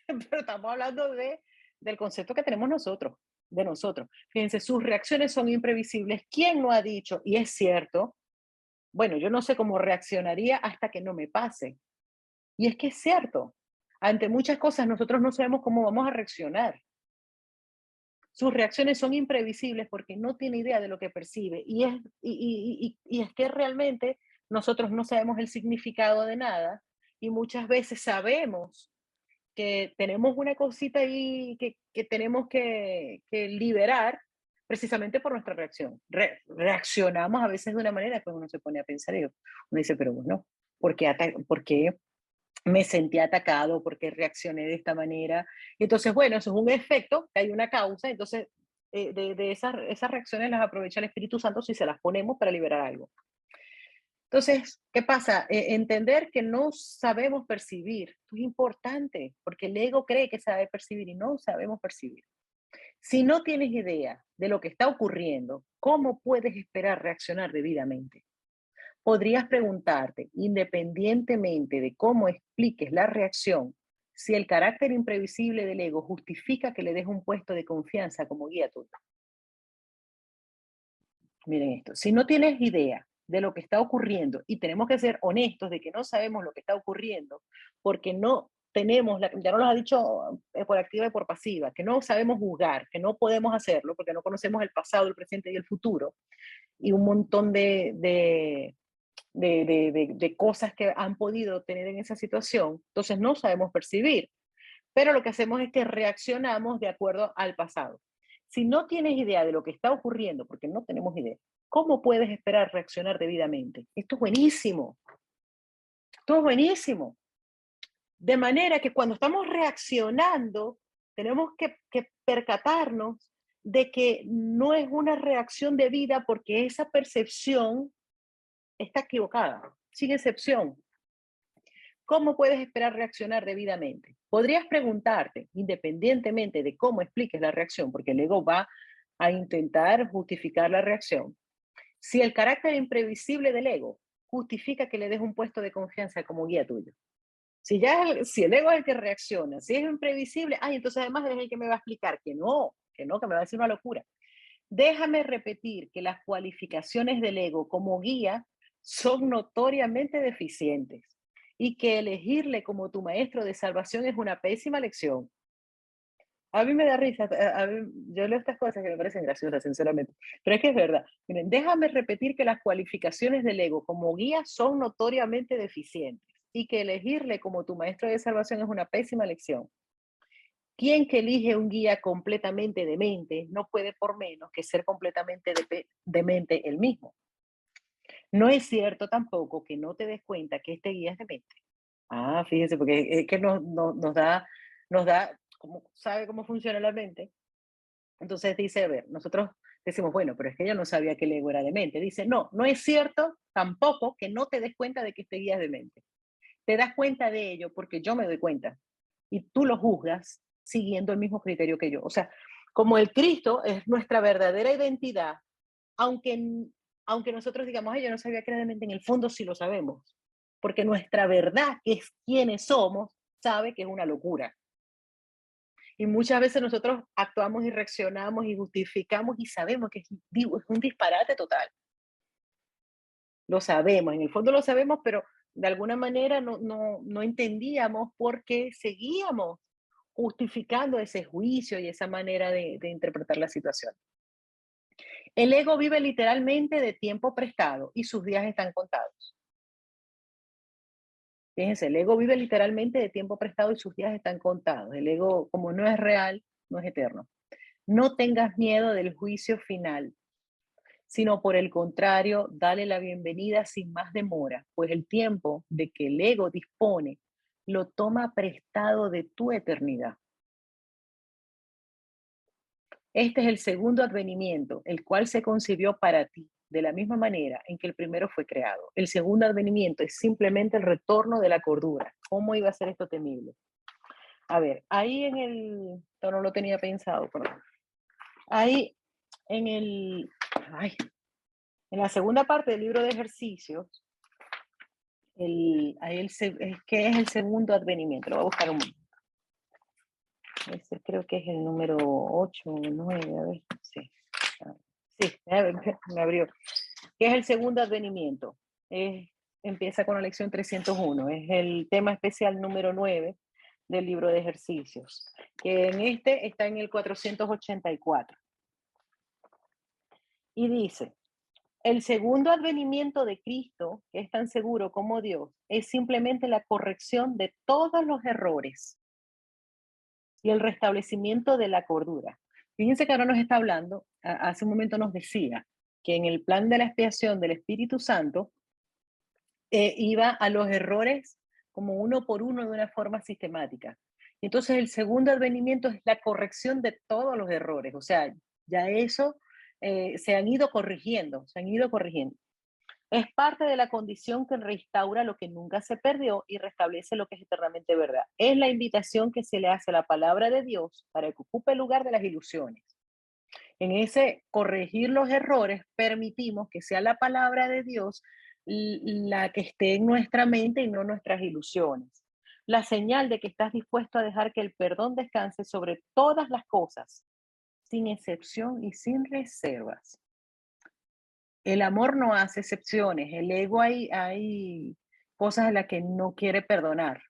Speaker 1: Pero estamos hablando del concepto que tenemos nosotros, de nosotros. Fíjense, sus reacciones son imprevisibles. ¿Quién lo ha dicho? Y es cierto. Bueno, yo no sé cómo reaccionaría hasta que no me pase. Y es que es cierto. Ante muchas cosas nosotros no sabemos cómo vamos a reaccionar. Sus reacciones son imprevisibles porque no tiene idea de lo que percibe. Y es que realmente nosotros no sabemos el significado de nada y muchas veces sabemos que tenemos una cosita ahí que tenemos que liberar precisamente por nuestra reacción. Reaccionamos a veces de una manera que uno se pone a pensar y uno dice, pero bueno, ¿por qué me sentí atacado? ¿Por qué reaccioné de esta manera? Y entonces, bueno, eso es un efecto, que hay una causa, entonces de esas reacciones las aprovecha el Espíritu Santo si se las ponemos para liberar algo. Entonces, ¿qué pasa? Entender que no sabemos percibir. Esto es importante, porque el ego cree que sabe percibir y no sabemos percibir. Si no tienes idea de lo que está ocurriendo, ¿cómo puedes esperar reaccionar debidamente? Podrías preguntarte, independientemente de cómo expliques la reacción, si el carácter imprevisible del ego justifica que le des un puesto de confianza como guía tuyo. Miren esto, si no tienes idea de lo que está ocurriendo y tenemos que ser honestos de que no sabemos lo que está ocurriendo porque no tenemos, ya nos lo ha dicho por activa y por pasiva, que no sabemos juzgar, que no podemos hacerlo porque no conocemos el pasado, el presente y el futuro y un montón de cosas que han podido tener en esa situación, entonces no sabemos percibir, pero lo que hacemos es que reaccionamos de acuerdo al pasado. Si no tienes idea de lo que está ocurriendo, porque no tenemos idea, ¿cómo puedes esperar reaccionar debidamente? Esto es buenísimo. Esto es buenísimo. De manera que cuando estamos reaccionando, tenemos que percatarnos de que no es una reacción debida porque esa percepción está equivocada, sin excepción. ¿Cómo puedes esperar reaccionar debidamente? Podrías preguntarte, independientemente de cómo expliques la reacción, porque el ego va a intentar justificar la reacción, si el carácter imprevisible del ego justifica que le des un puesto de confianza como guía tuyo. Si el ego es el que reacciona, si es imprevisible, entonces además es el que me va a explicar que me va a decir una locura. Déjame repetir que las cualificaciones del ego como guía son notoriamente deficientes y que elegirle como tu maestro de salvación es una pésima lección. A mí me da risa, yo leo estas cosas que me parecen graciosas, sinceramente, pero es que es verdad. Miren, déjame repetir que las cualificaciones del ego como guía son notoriamente deficientes y que elegirle como tu maestro de salvación es una pésima lección. Quien que elige un guía completamente demente no puede por menos que ser completamente demente él mismo. No es cierto tampoco que no te des cuenta que este guía es demente. Fíjense, porque es que nos da, como sabe cómo funciona la mente. Entonces dice, a ver, nosotros decimos, bueno, pero es que yo no sabía que el ego era demente. Dice, no, no es cierto tampoco que no te des cuenta de que este guía es demente. Te das cuenta de ello porque yo me doy cuenta y tú lo juzgas siguiendo el mismo criterio que yo. O sea, como el Cristo es nuestra verdadera identidad, aunque, aunque nosotros digamos, yo no sabía que era demente, en el fondo sí lo sabemos, porque nuestra verdad, que es quienes somos, sabe que es una locura. Y muchas veces nosotros actuamos y reaccionamos y justificamos y sabemos que digo, es un disparate total. Lo sabemos, en el fondo lo sabemos, pero de alguna manera no entendíamos por qué seguíamos justificando ese juicio y esa manera de interpretar la situación. El ego vive literalmente de tiempo prestado y sus días están contados. Fíjense, el ego vive literalmente de tiempo prestado y sus días están contados. El ego, como no es real, no es eterno. No tengas miedo del juicio final, sino por el contrario, dale la bienvenida sin más demora, pues el tiempo de que el ego dispone lo toma prestado de tu eternidad. Este es el segundo advenimiento, el cual se concibió para ti, de la misma manera en que el primero fue creado. El segundo advenimiento es simplemente el retorno de la cordura. ¿Cómo iba a ser esto temible? A ver, ahí en el, esto no lo tenía pensado, pero ahí en el, ay, en la segunda parte del libro de ejercicios, ¿qué es el segundo advenimiento? Lo voy a buscar un momento. Ese creo que es el número 8 o 9, a ver, sí. Sí, me abrió. ¿Qué es el segundo advenimiento? Empieza con la lección 301, es el tema especial número 9 del libro de ejercicios, que en este está en el 484. Y dice, el segundo advenimiento de Cristo, que es tan seguro como Dios, es simplemente la corrección de todos los errores y el restablecimiento de la cordura. Fíjense que ahora nos está hablando, hace un momento nos decía que en el plan de la expiación del Espíritu Santo iba a los errores como uno por uno de una forma sistemática. Entonces el segundo advenimiento es la corrección de todos los errores, o sea, ya eso se han ido corrigiendo, se han ido corrigiendo. Es parte de la condición que restaura lo que nunca se perdió y restablece lo que es eternamente verdad. Es la invitación que se le hace a la palabra de Dios para que ocupe el lugar de las ilusiones. En ese corregir los errores, permitimos que sea la palabra de Dios la que esté en nuestra mente y no nuestras ilusiones. La señal de que estás dispuesto a dejar que el perdón descanse sobre todas las cosas, sin excepción y sin reservas. El amor no hace excepciones. El ego hay cosas en las que no quiere perdonar.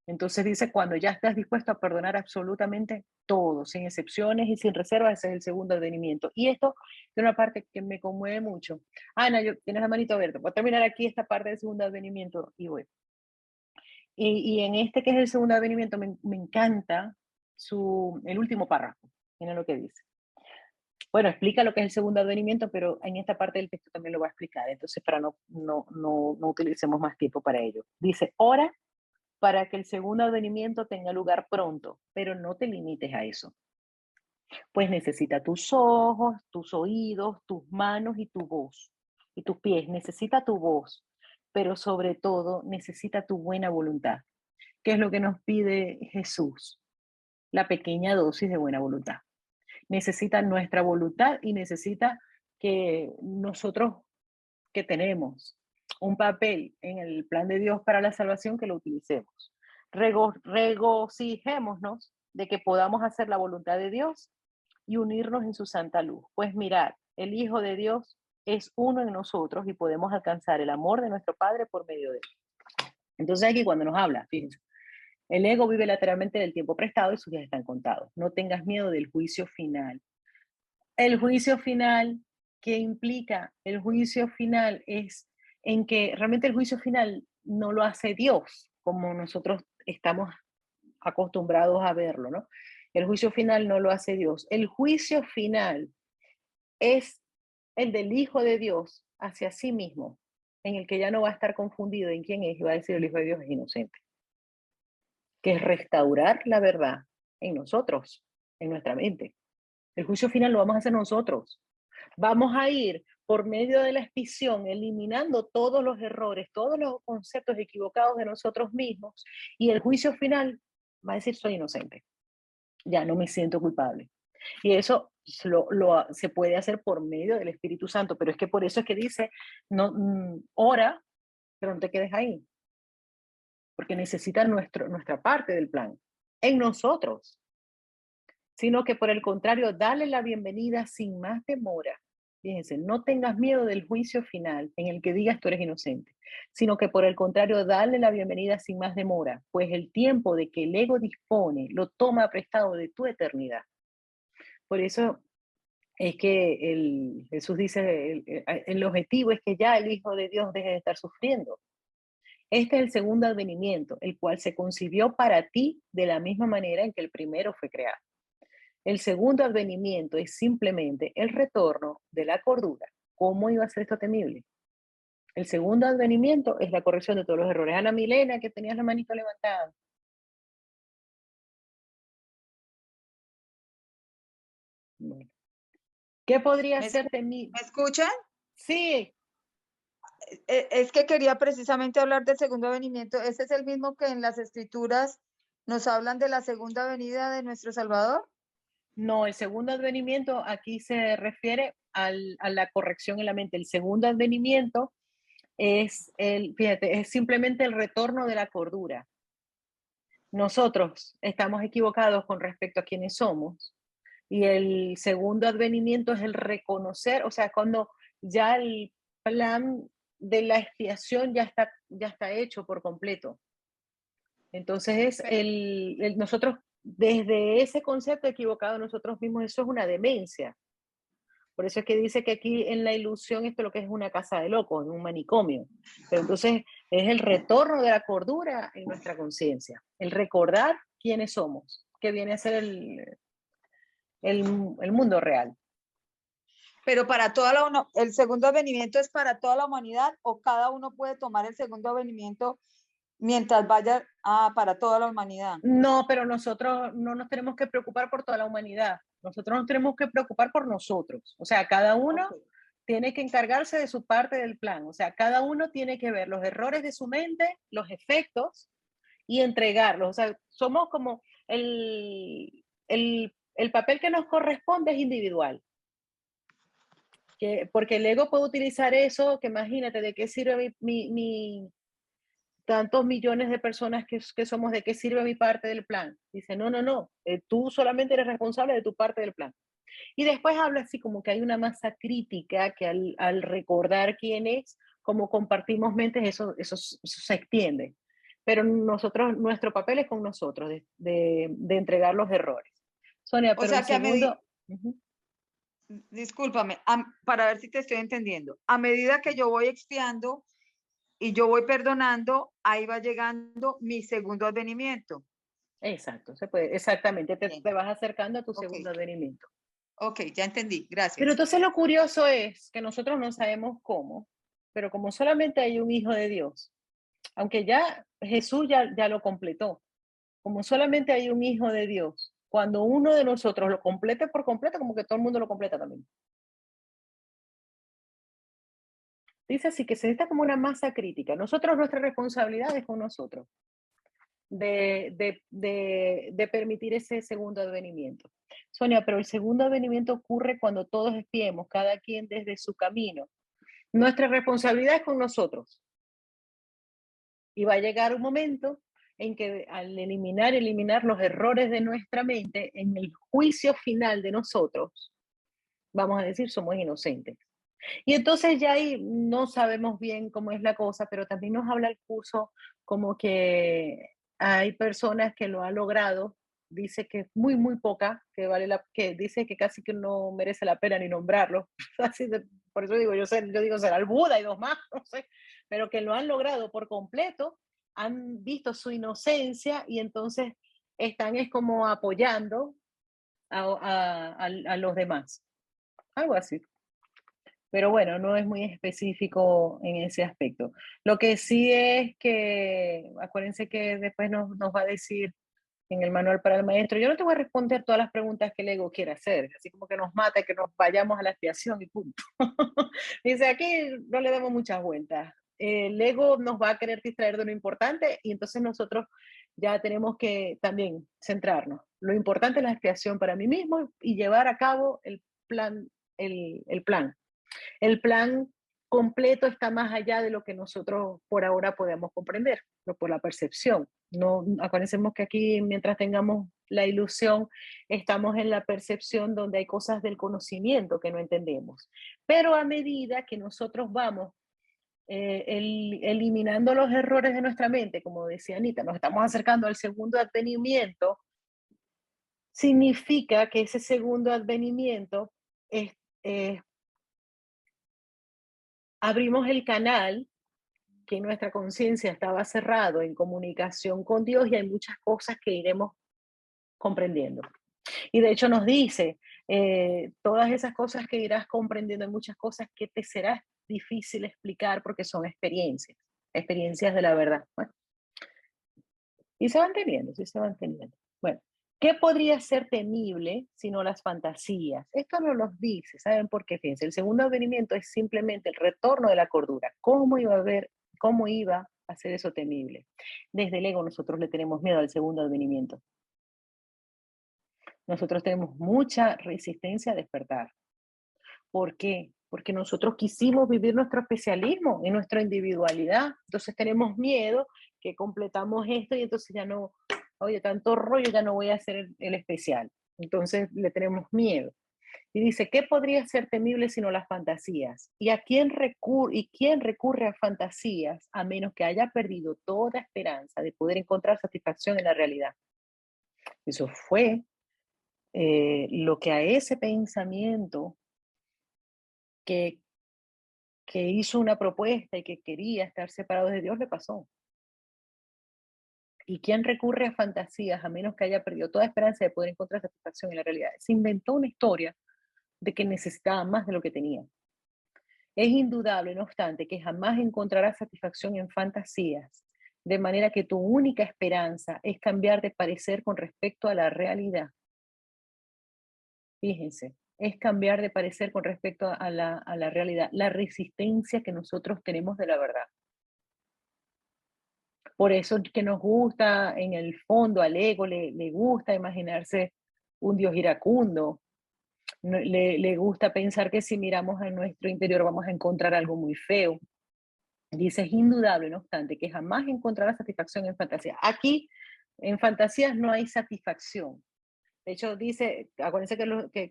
Speaker 1: Entonces dice, cuando ya estás dispuesto a perdonar absolutamente todo, sin excepciones y sin reservas, ese es el segundo advenimiento. Y esto es una parte que me conmueve mucho. Ana, tienes la manito abierta. Voy a terminar aquí esta parte del segundo advenimiento y voy. Y en este que es el segundo advenimiento, me encanta el último párrafo. Miren lo que dice. Bueno, explica lo que es el segundo advenimiento, pero en esta parte del texto también lo va a explicar. Entonces, para no utilicemos más tiempo para ello. Dice, ora para que el segundo advenimiento tenga lugar pronto, pero no te limites a eso. Pues necesita tus ojos, tus oídos, tus manos y tu voz. Y tus pies, necesita tu voz, pero sobre todo necesita tu buena voluntad. ¿Qué es lo que nos pide Jesús? La pequeña dosis de buena voluntad. Necesita nuestra voluntad y necesita que nosotros que tenemos un papel en el plan de Dios para la salvación, que lo utilicemos. Regocijémonos de que podamos hacer la voluntad de Dios y unirnos en su santa luz. Pues mirad, el Hijo de Dios es uno en nosotros y podemos alcanzar el amor de nuestro Padre por medio de él. Entonces aquí cuando nos habla, fíjense, el ego vive lateralmente del tiempo prestado y sus días están contados. No tengas miedo del juicio final. El juicio final, ¿qué implica? El juicio final es en que realmente el juicio final no lo hace Dios, como nosotros estamos acostumbrados a verlo, ¿no? El juicio final no lo hace Dios. El juicio final es el del Hijo de Dios hacia sí mismo, en el que ya no va a estar confundido en quién es y va a decir el Hijo de Dios es inocente, que es restaurar la verdad en nosotros, en nuestra mente. El juicio final lo vamos a hacer nosotros. Vamos a ir por medio de la expiación eliminando todos los errores, todos los conceptos equivocados de nosotros mismos y el juicio final va a decir soy inocente, ya no me siento culpable. Y eso se puede hacer por medio del Espíritu Santo, pero es que por eso es que dice, no, ora, pero no te quedes ahí, porque necesita nuestra parte del plan, en nosotros. sino que por el contrario, dale la bienvenida sin más demora. Fíjense, no tengas miedo del juicio final en el que digas tú eres inocente, sino que por el contrario, dale la bienvenida sin más demora, pues el tiempo de que el ego dispone lo toma prestado de tu eternidad. Por eso es que Jesús dice, el objetivo es que ya el Hijo de Dios deje de estar sufriendo. Este es el segundo advenimiento, el cual se concibió para ti de la misma manera en que el primero fue creado. El segundo advenimiento es simplemente el retorno de la cordura. ¿Cómo iba a ser esto temible? El segundo advenimiento es la corrección de todos los errores. Ana Milena, que tenías la manito levantada. Bueno. ¿Qué podría
Speaker 2: ¿Me,
Speaker 1: ser
Speaker 2: escu-
Speaker 1: temible?
Speaker 2: me escuchan?
Speaker 1: Sí,
Speaker 2: Es que quería precisamente hablar del segundo venimiento. ¿Ese es el mismo que en las escrituras nos hablan de la segunda venida de nuestro Salvador?
Speaker 1: no, el segundo advenimiento aquí se refiere a la corrección en la mente. El segundo advenimiento fíjate, es simplemente el retorno de la cordura. Nosotros estamos equivocados con respecto a quiénes somos. Y el segundo advenimiento es el reconocer, o sea, cuando ya el plan de la expiación ya está hecho por completo. Entonces es nosotros, desde ese concepto equivocado nosotros mismos, eso es una demencia. Por eso es que dice que aquí en la ilusión esto lo que es una casa de locos, un manicomio. Pero entonces es el retorno de la cordura en nuestra conciencia, el recordar quiénes somos, que viene a ser el mundo real.
Speaker 2: Pero para el segundo venimiento es para toda la humanidad o cada uno puede tomar el segundo venimiento mientras vaya para toda la humanidad.
Speaker 1: No, pero nosotros no nos tenemos que preocupar por toda la humanidad. Nosotros nos tenemos que preocupar por nosotros. O sea, cada uno
Speaker 2: Okay.
Speaker 1: tiene que encargarse de su parte del plan. O sea, cada uno tiene que ver los errores de su mente, los efectos y entregarlos. O sea, somos como el papel que nos corresponde es individual. Porque el ego puede utilizar eso, que imagínate, ¿de qué sirve tantos millones de personas que somos, ¿de qué sirve mi parte del plan? Dice, no, no, no, tú solamente eres responsable de tu parte del plan. Y después habla así como que hay una masa crítica que al recordar quién es, como compartimos mentes, eso se extiende. Pero nosotros, nuestro papel es con nosotros, de entregar los errores. Sonia,
Speaker 2: O
Speaker 1: pero el
Speaker 2: sea que
Speaker 1: segundo, ujú,
Speaker 2: discúlpame, para ver si te estoy entendiendo, a medida que yo voy expiando y yo voy perdonando, ahí va llegando mi segundo advenimiento.
Speaker 1: exacto, se puede, exactamente,
Speaker 2: Bien,
Speaker 1: te vas acercando a tu
Speaker 2: ok,
Speaker 1: segundo advenimiento.
Speaker 2: ok, ya entendí,
Speaker 1: Pero
Speaker 2: gracias.
Speaker 1: entonces lo curioso es que nosotros no sabemos cómo, pero como solamente hay un hijo de Dios, aunque ya Jesús ya lo completó, como solamente hay un hijo de Dios, cuando uno de nosotros lo complete por completo, como que todo el mundo lo completa también. Dice así que se necesita como una masa crítica. Nosotros, nuestra responsabilidad es con nosotros, de permitir ese segundo advenimiento. Sonia, pero el segundo advenimiento ocurre cuando todos espiemos, cada quien desde su camino. Nuestra responsabilidad es con nosotros. Y va a llegar un momento en que al eliminar los errores de nuestra mente, en el juicio final de nosotros, vamos a decir, somos inocentes. Y entonces ya ahí no sabemos bien cómo es la cosa, pero también nos habla el curso como que hay personas que lo han logrado, dice que es muy, muy poca, que dice que casi que no merece la pena ni nombrarlo. Por eso digo, yo digo, será el Buda y dos más, no sé, pero que lo han logrado por completo, han visto su inocencia y entonces están es como apoyando a los demás, algo así. Pero bueno, no es muy específico en ese aspecto. Lo que sí es que, acuérdense que después nos va a decir en el manual para el maestro, yo no te voy a responder todas las preguntas que el ego quiere hacer, así como que nos mata, que nos vayamos a la expiación y punto. Dice, aquí no le damos muchas vueltas. El ego nos va a querer distraer de lo importante y entonces nosotros ya tenemos que también centrarnos. Lo importante es la expiación para mí mismo y llevar a cabo plan, el plan. El plan completo está más allá de lo que nosotros por ahora podemos comprender, por la percepción. No, acuérdense que aquí, mientras tengamos la ilusión, estamos en la percepción donde hay cosas del conocimiento que no entendemos. Pero a medida que nosotros vamos eliminando los errores de nuestra mente, como decía Anita, nos estamos acercando al segundo advenimiento, significa que ese segundo advenimiento es, eh, abrimos el canal que nuestra conciencia estaba cerrado en comunicación con Dios y hay muchas cosas que iremos comprendiendo. Y de hecho nos dice, todas esas cosas que irás comprendiendo, hay muchas cosas que te será difícil explicar porque son experiencias, experiencias de la verdad. Bueno, y se van teniendo, sí se van teniendo. Bueno, ¿qué podría ser temible sino las fantasías? Esto no los dice, ¿saben por qué? Fíjense, el segundo advenimiento es simplemente el retorno de la cordura. Cómo iba a ser eso temible? Desde el ego nosotros le tenemos miedo al segundo advenimiento. Nosotros tenemos mucha resistencia a despertar. ¿Por qué? Porque nosotros quisimos vivir nuestro especialismo y nuestra individualidad. Entonces tenemos miedo que completamos esto y entonces ya no, oye, tanto rollo, ya no voy a hacer el especial. Entonces le tenemos miedo. Y dice, ¿qué podría ser temible sino las fantasías? ¿Y quién recurre a fantasías a menos que haya perdido toda esperanza de poder encontrar satisfacción en la realidad? Eso fue lo que a ese pensamiento que, que hizo una propuesta y que quería estar separado de Dios le pasó. ¿Y quién recurre a fantasías a menos que haya perdido toda esperanza de poder encontrar satisfacción en la realidad? Se inventó una historia de que necesitaba más de lo que tenía. Es indudable, no obstante, que jamás encontrarás satisfacción en fantasías, de manera que tu única esperanza es cambiar de parecer con respecto a la realidad. Fíjense, es cambiar de parecer con respecto a la realidad, la resistencia que nosotros tenemos de la verdad. Por eso que nos gusta, en el fondo, al ego le gusta imaginarse un Dios iracundo, le gusta pensar que si miramos a nuestro interior vamos a encontrar algo muy feo. Dice, es indudable, no obstante, que jamás encontrará satisfacción en fantasía. Aquí, en fantasías no hay satisfacción. De hecho, dice, acuérdense que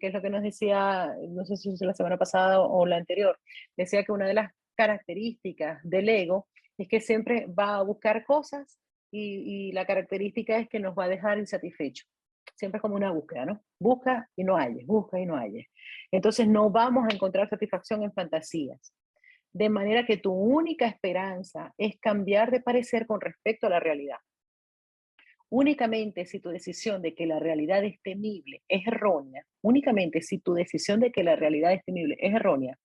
Speaker 1: es lo que nos decía, no sé si es la semana pasada o la anterior, decía que una de las características del ego es que siempre va a buscar cosas y la característica es que nos va a dejar insatisfechos. Siempre es como una búsqueda, ¿no? Busca y no halles, busca y no halles. Entonces no vamos a encontrar satisfacción en fantasías. De manera que tu única esperanza es cambiar de parecer con respecto a la realidad. Únicamente si tu decisión de que la realidad es temible es errónea, únicamente si tu decisión de que la realidad es temible es errónea,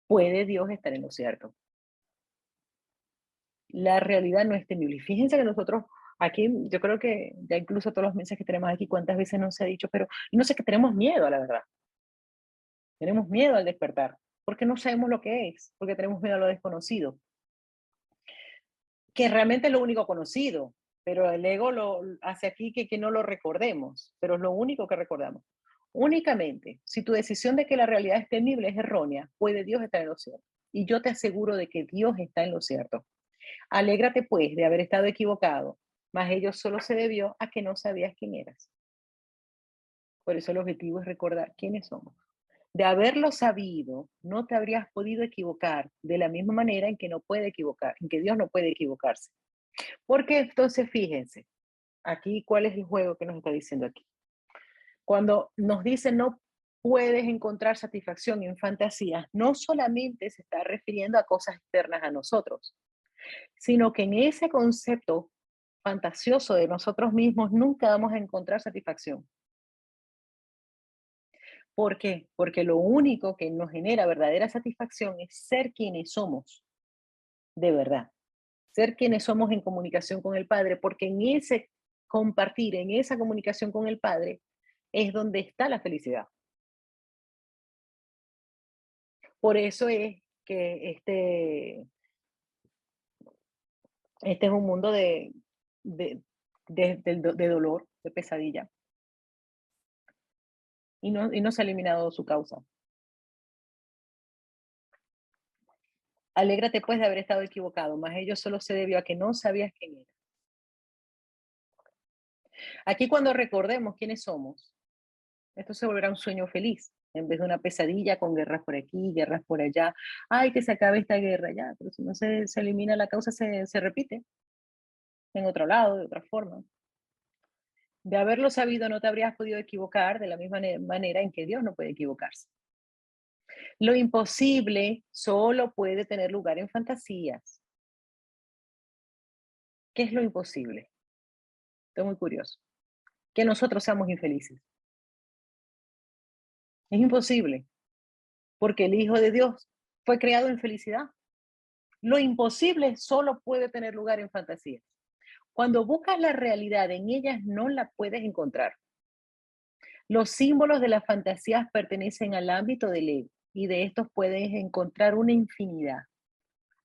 Speaker 1: puede Dios estar en lo cierto. La realidad no es temible. Y fíjense que nosotros aquí, yo creo que ya incluso todos los meses que tenemos aquí, cuántas veces nos ha dicho, pero no sé, que tenemos miedo a la verdad. Tenemos miedo al despertar, porque no sabemos lo que es, porque tenemos miedo a lo desconocido, que realmente es lo único conocido, pero el ego lo hace aquí que no lo recordemos, pero es lo único que recordamos. Únicamente, si tu decisión de que la realidad es temible es errónea, puede Dios estar en lo cierto. Y yo te aseguro de que Dios está en lo cierto. Alégrate pues de haber estado equivocado, mas ello solo se debió a que no sabías quién eras. Por eso el objetivo es recordar quiénes somos. De haberlo sabido, no te habrías podido equivocar de la misma manera en que no puede equivocar, en que Dios no puede equivocarse. Porque entonces fíjense, aquí cuál es el juego que nos está diciendo aquí. Cuando nos dice no puedes encontrar satisfacción en fantasías, no solamente se está refiriendo a cosas externas a nosotros, sino que en ese concepto fantasioso de nosotros mismos nunca vamos a encontrar satisfacción. ¿Por qué? Porque lo único que nos genera verdadera satisfacción es ser quienes somos, de verdad. Ser quienes somos en comunicación con el Padre, porque en ese compartir, en esa comunicación con el Padre, es donde está la felicidad. Por eso es que este es un mundo de, de dolor, de pesadilla, y no se ha eliminado su causa. Alégrate pues de haber estado equivocado, mas ello solo se debió a que no sabías quién era. Aquí cuando recordemos quiénes somos, esto se volverá un sueño feliz, en vez de una pesadilla con guerras por aquí, guerras por allá. Ay, que se acabe esta guerra ya, pero si no se elimina la causa, se repite en otro lado, de otra forma. De haberlo sabido, no te habrías podido equivocar de la misma manera en que Dios no puede equivocarse. Lo imposible solo puede tener lugar en fantasías. ¿Qué es lo imposible? Estoy muy curioso. Que nosotros seamos infelices. Es imposible, porque el Hijo de Dios fue creado en felicidad. Lo imposible solo puede tener lugar en fantasías. Cuando buscas la realidad en ellas, no la puedes encontrar. Los símbolos de las fantasías pertenecen al ámbito del ego y de estos puedes encontrar una infinidad.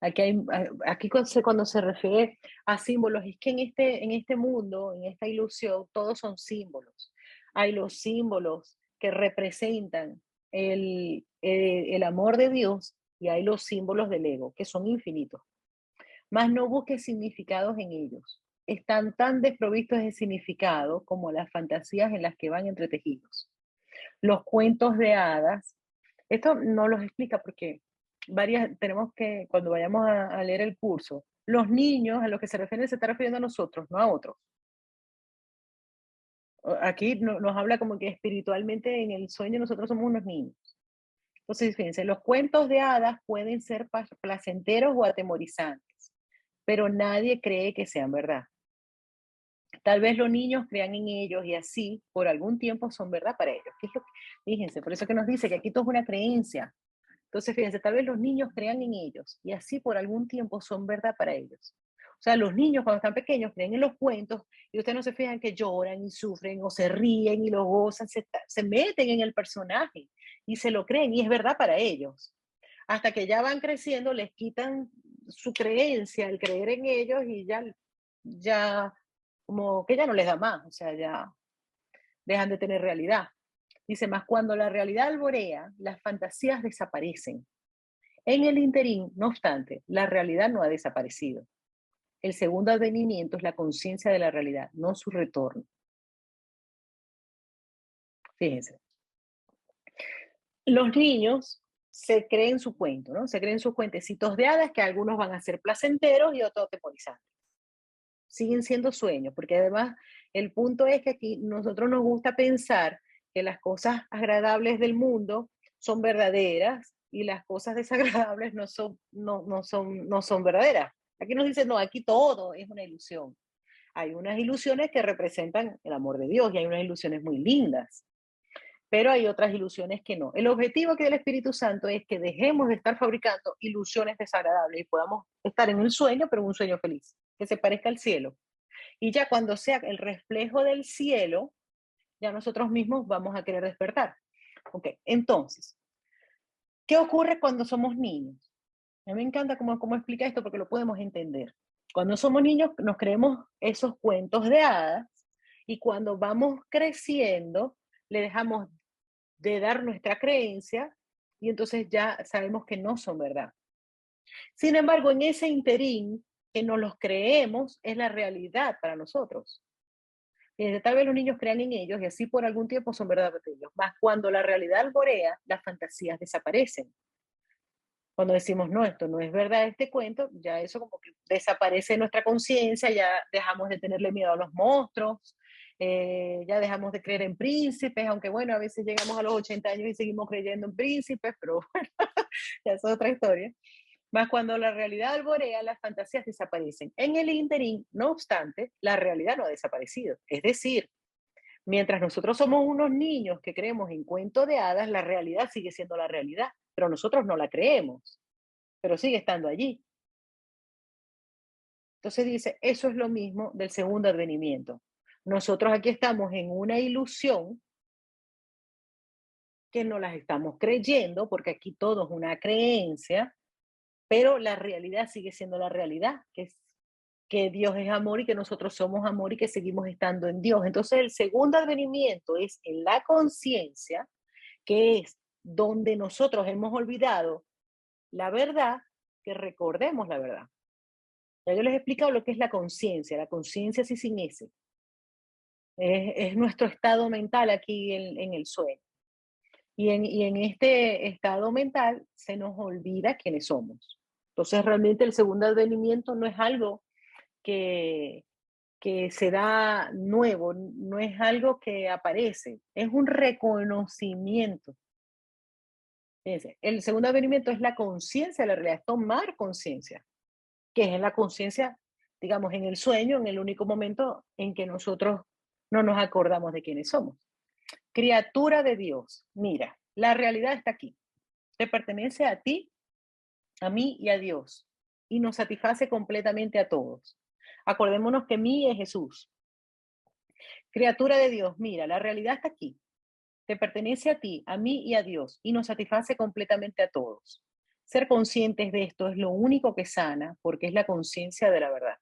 Speaker 1: Aquí cuando se refiere a símbolos, es que en este mundo, en esta ilusión, todos son símbolos. Hay los símbolos que representan el amor de Dios y hay los símbolos del ego, que son infinitos. Mas no busques significados en ellos. Están tan desprovistos de significado como las fantasías en las que van entretejidos. Los cuentos de hadas, esto no los explica porque tenemos que, cuando vayamos a leer el curso, los niños a los que se refieren se está refiriendo a nosotros, no a otros. Aquí nos habla como que espiritualmente en el sueño nosotros somos unos niños. Entonces, fíjense, los cuentos de hadas pueden ser placenteros o atemorizantes, pero nadie cree que sean verdad. Tal vez los niños crean en ellos y así por algún tiempo son verdad para ellos. Fíjense, por eso que nos dice que aquí todo es una creencia. Entonces, fíjense, tal vez los niños crean en ellos y así por algún tiempo son verdad para ellos. O sea, los niños cuando están pequeños creen en los cuentos y ustedes no se fijan que lloran y sufren o se ríen y lo gozan, se meten en el personaje y se lo creen y es verdad para ellos. Hasta que ya van creciendo, les quitan su creencia, el creer en ellos y ya como que ya no les da más, o sea, ya dejan de tener realidad. Dice, más cuando la realidad alborea, las fantasías desaparecen. En el interín, no obstante, la realidad no ha desaparecido. El segundo advenimiento es la conciencia de la realidad, no su retorno. Fíjense. Los niños se creen su cuento, ¿no? Se creen sus cuentecitos de hadas que algunos van a ser placenteros y otros atemorizantes. Siguen siendo sueños, porque además el punto es que aquí nosotros nos gusta pensar que las cosas agradables del mundo son verdaderas y las cosas desagradables no son verdaderas. Aquí nos dicen, no, aquí todo es una ilusión. Hay unas ilusiones que representan el amor de Dios y hay unas ilusiones muy lindas, pero hay otras ilusiones que no. El objetivo aquí del Espíritu Santo es que dejemos de estar fabricando ilusiones desagradables y podamos estar en un sueño, pero en un sueño feliz, que se parezca al cielo. Y ya cuando sea el reflejo del cielo, ya nosotros mismos vamos a querer despertar. Ok, entonces, ¿qué ocurre cuando somos niños? A mí me encanta cómo explica esto porque lo podemos entender. Cuando somos niños nos creemos esos cuentos de hadas y cuando vamos creciendo le dejamos de dar nuestra creencia y entonces ya sabemos que no son verdad. Sin embargo, en ese interín que nos los creemos es la realidad para nosotros. Tal vez los niños crean en ellos y así por algún tiempo son verdad para ellos. Más cuando la realidad alborea, las fantasías desaparecen. Cuando decimos, no, esto no es verdad este cuento, ya eso como que desaparece de nuestra conciencia, ya dejamos de tenerle miedo a los monstruos, ya dejamos de creer en príncipes, aunque bueno, a veces llegamos a los 80 años y seguimos creyendo en príncipes, pero bueno, ya es otra historia. Más cuando la realidad alborea, las fantasías desaparecen. En el interín, no obstante, la realidad no ha desaparecido. Es decir, mientras nosotros somos unos niños que creemos en cuento de hadas, la realidad sigue siendo la realidad, pero nosotros no la creemos, pero sigue estando allí. Entonces dice, eso es lo mismo del segundo advenimiento. Nosotros aquí estamos en una ilusión que no las estamos creyendo, porque aquí todo es una creencia, pero la realidad sigue siendo la realidad, que es que Dios es amor y que nosotros somos amor y que seguimos estando en Dios. Entonces el segundo advenimiento es en la conciencia, que es donde nosotros hemos olvidado la verdad, que recordemos la verdad. Ya yo les he explicado lo que es la conciencia sí sin ese. Es nuestro estado mental aquí en el sueño. Y en este estado mental se nos olvida quiénes somos. Entonces, realmente el segundo advenimiento no es algo que, que se da nuevo, no es algo que aparece, es un reconocimiento. Fíjense, el segundo advenimiento es la conciencia de la realidad, es tomar conciencia, que es la conciencia, digamos, en el sueño, en el único momento en que nosotros no nos acordamos de quiénes somos. Criatura de Dios, mira, la realidad está aquí, te pertenece a ti, a mí y a Dios, y nos satisface completamente a todos. Acordémonos que mí es Jesús. Criatura de Dios, mira, la realidad está aquí, te pertenece a ti, a mí y a Dios, y nos satisface completamente a todos. Ser conscientes de esto es lo único que sana, porque es la conciencia de la verdad.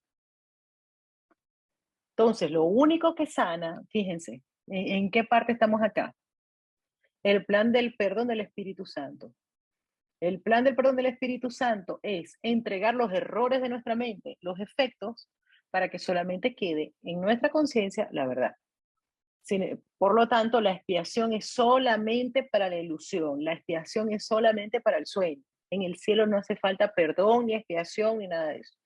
Speaker 1: Entonces, lo único que sana, fíjense, ¿en qué parte estamos acá? El plan del perdón del Espíritu Santo. El plan del perdón del Espíritu Santo es entregar los errores de nuestra mente, los efectos, para que solamente quede en nuestra conciencia la verdad. Por lo tanto, la expiación es solamente para la ilusión, la expiación es solamente para el sueño. En el cielo no hace falta perdón, ni expiación, ni nada de eso.